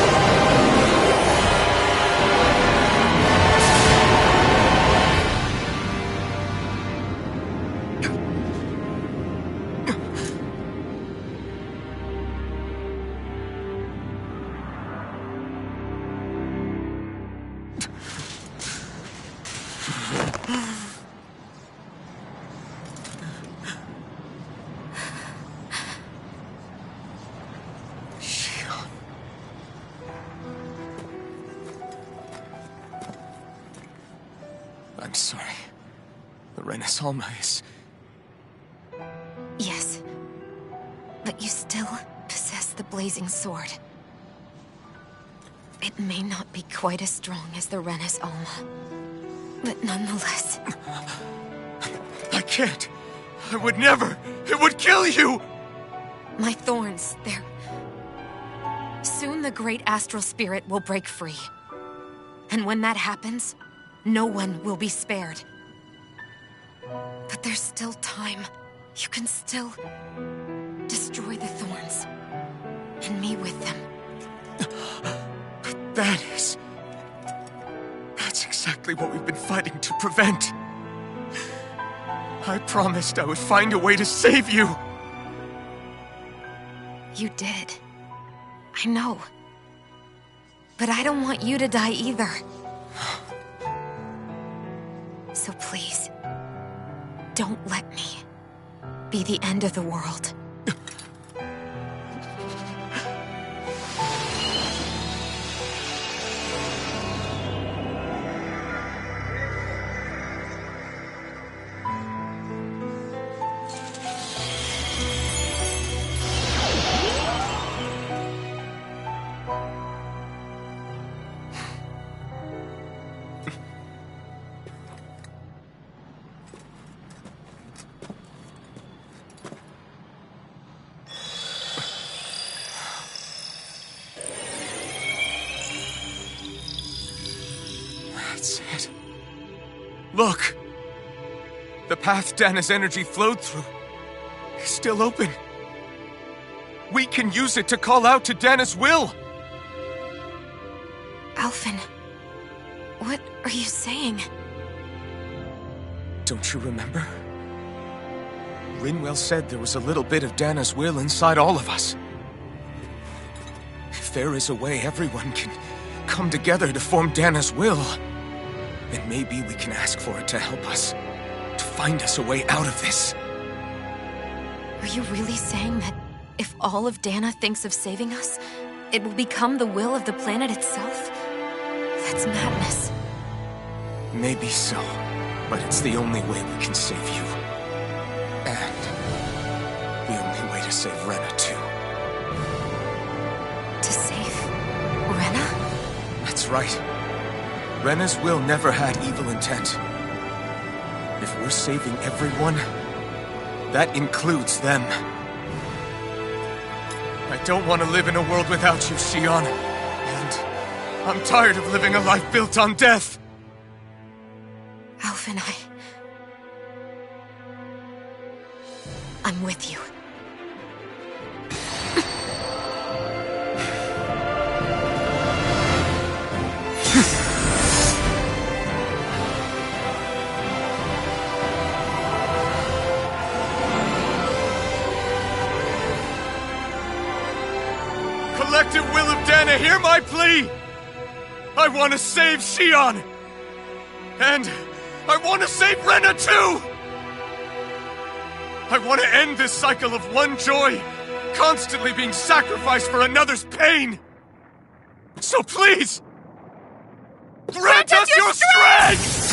I'm sorry. The Renaissance is... Yes. But But you still possess the blazing sword. It may not be quite as strong as the Rena's Alma, but nonetheless... I can't. I would never. It would kill you! My thorns, they're... Soon the great astral spirit will break free. And when that happens, no one will be spared. But there's still time. You can still destroy the thorns. And me with them. That's exactly what we've been fighting to prevent. I promised I would find a way to save you. You did. I know. But I don't want you to die either. So please, don't let me be the end of the world. That's it. Look! The path Dana's energy flowed through is still open. We can use it to call out to Dana's will! Alphen, what are you saying? Don't you remember? Rinwell said there was a little bit of Dana's will inside all of us. If there is a way everyone can come together to form Dana's will, then maybe we can ask for it to help us, to find us a way out of this. Are you really saying that if all of Dana thinks of saving us, it will become the will of the planet itself? That's madness. Maybe so, but it's the only way we can save you. And the only way to save Rena, too. To save Rena? That's right. Rena's will never had evil intent. If we're saving everyone, that includes them. I don't want to live in a world without you, Xion. And I'm tired of living a life built on death. Alphen, I'm with you. Collective will of Dana, hear my plea! I want to save Xion! And I want to save Rena too! I want to end this cycle of one joy, constantly being sacrificed for another's pain! So please, grant us your strength!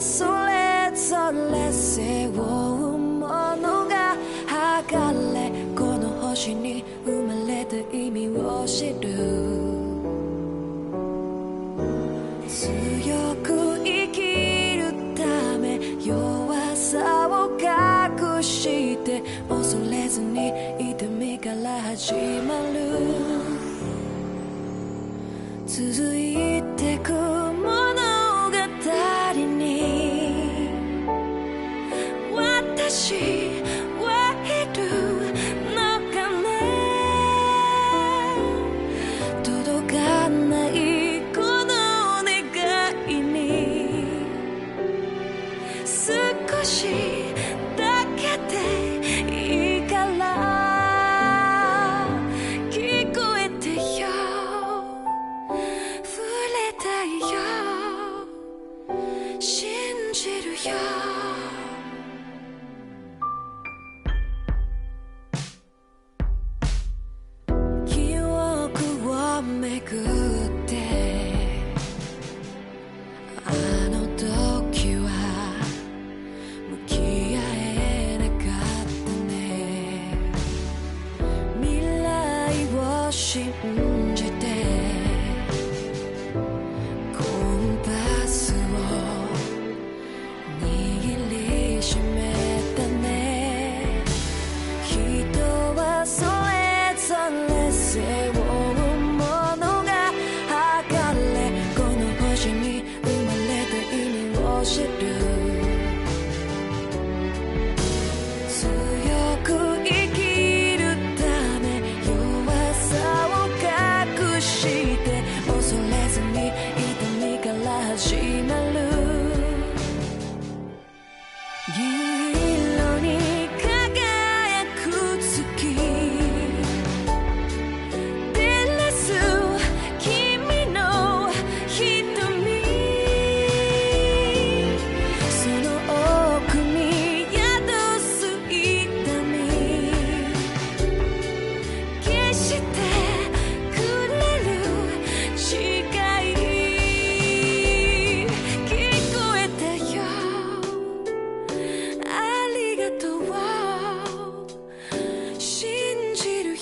それぞれ背負うものが剥がれこの星に生まれた意味を知る強く生きるため弱さを隠して恐れずに痛みから始まる続いてく物語に私はいるのかね届かないこの願いに少しだけでいいから聞こえてよ触れたいよ信じるよ記憶をめぐってあの時は向き合えなかったね未来を信じてコンパスを握りしめたね人はそれぞれ背負うものが剥がれこの星に生まれた意味を知る強く生きるため弱さを隠して恐れずに痛みから始まる銀色に輝く月照らす君の瞳その奥に宿す痛み決してくれる誓い聞こえてよありがとう信じるよ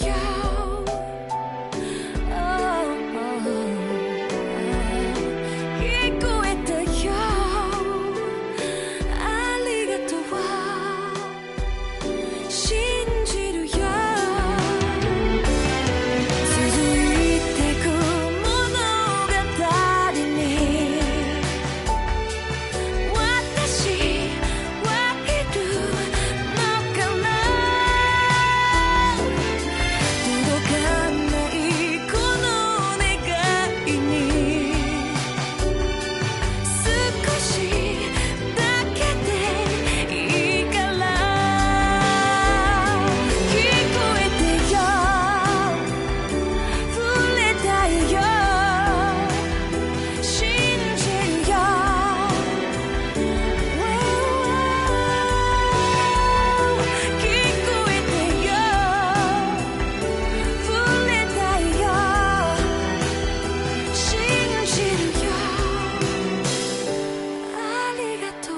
聞こえたよありがとう信じるよ続いてく物語に私はいるのかな届かないこの願いに少しだけでいいから聞こえてよ触れたいよ信じるよ聞こえてよ触れたいよ信じるよありがとう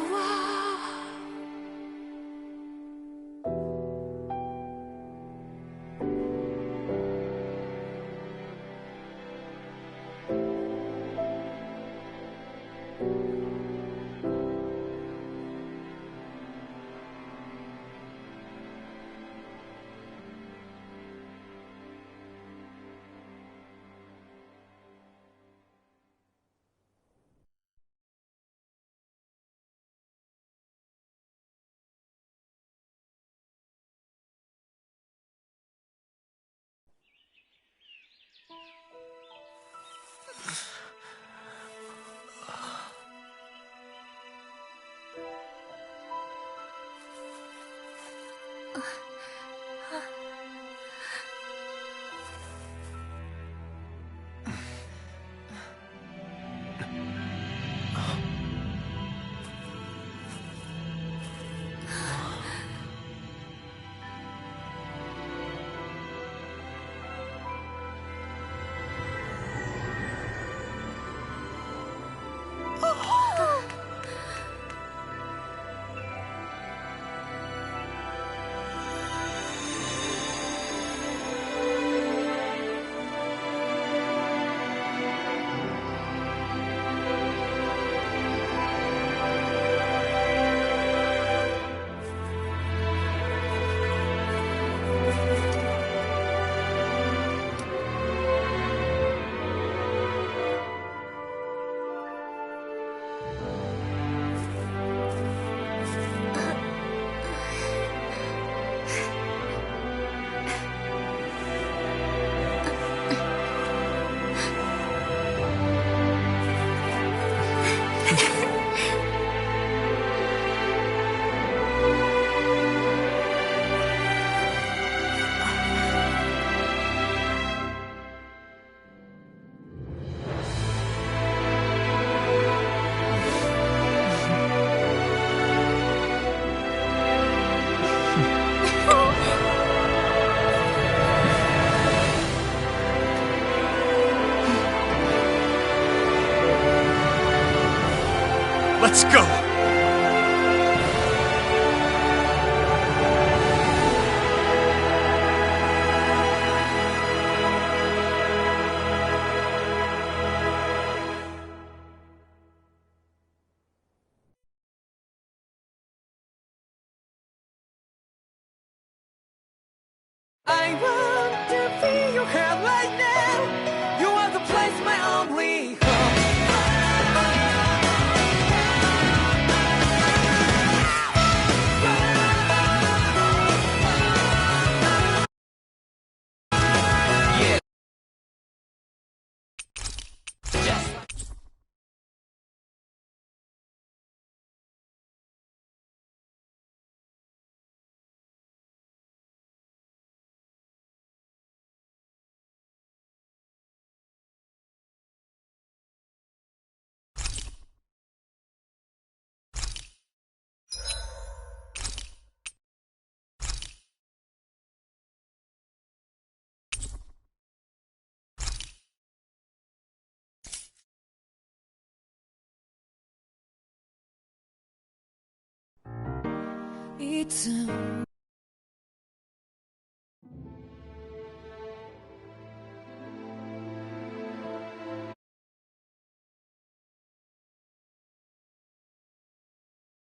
いつも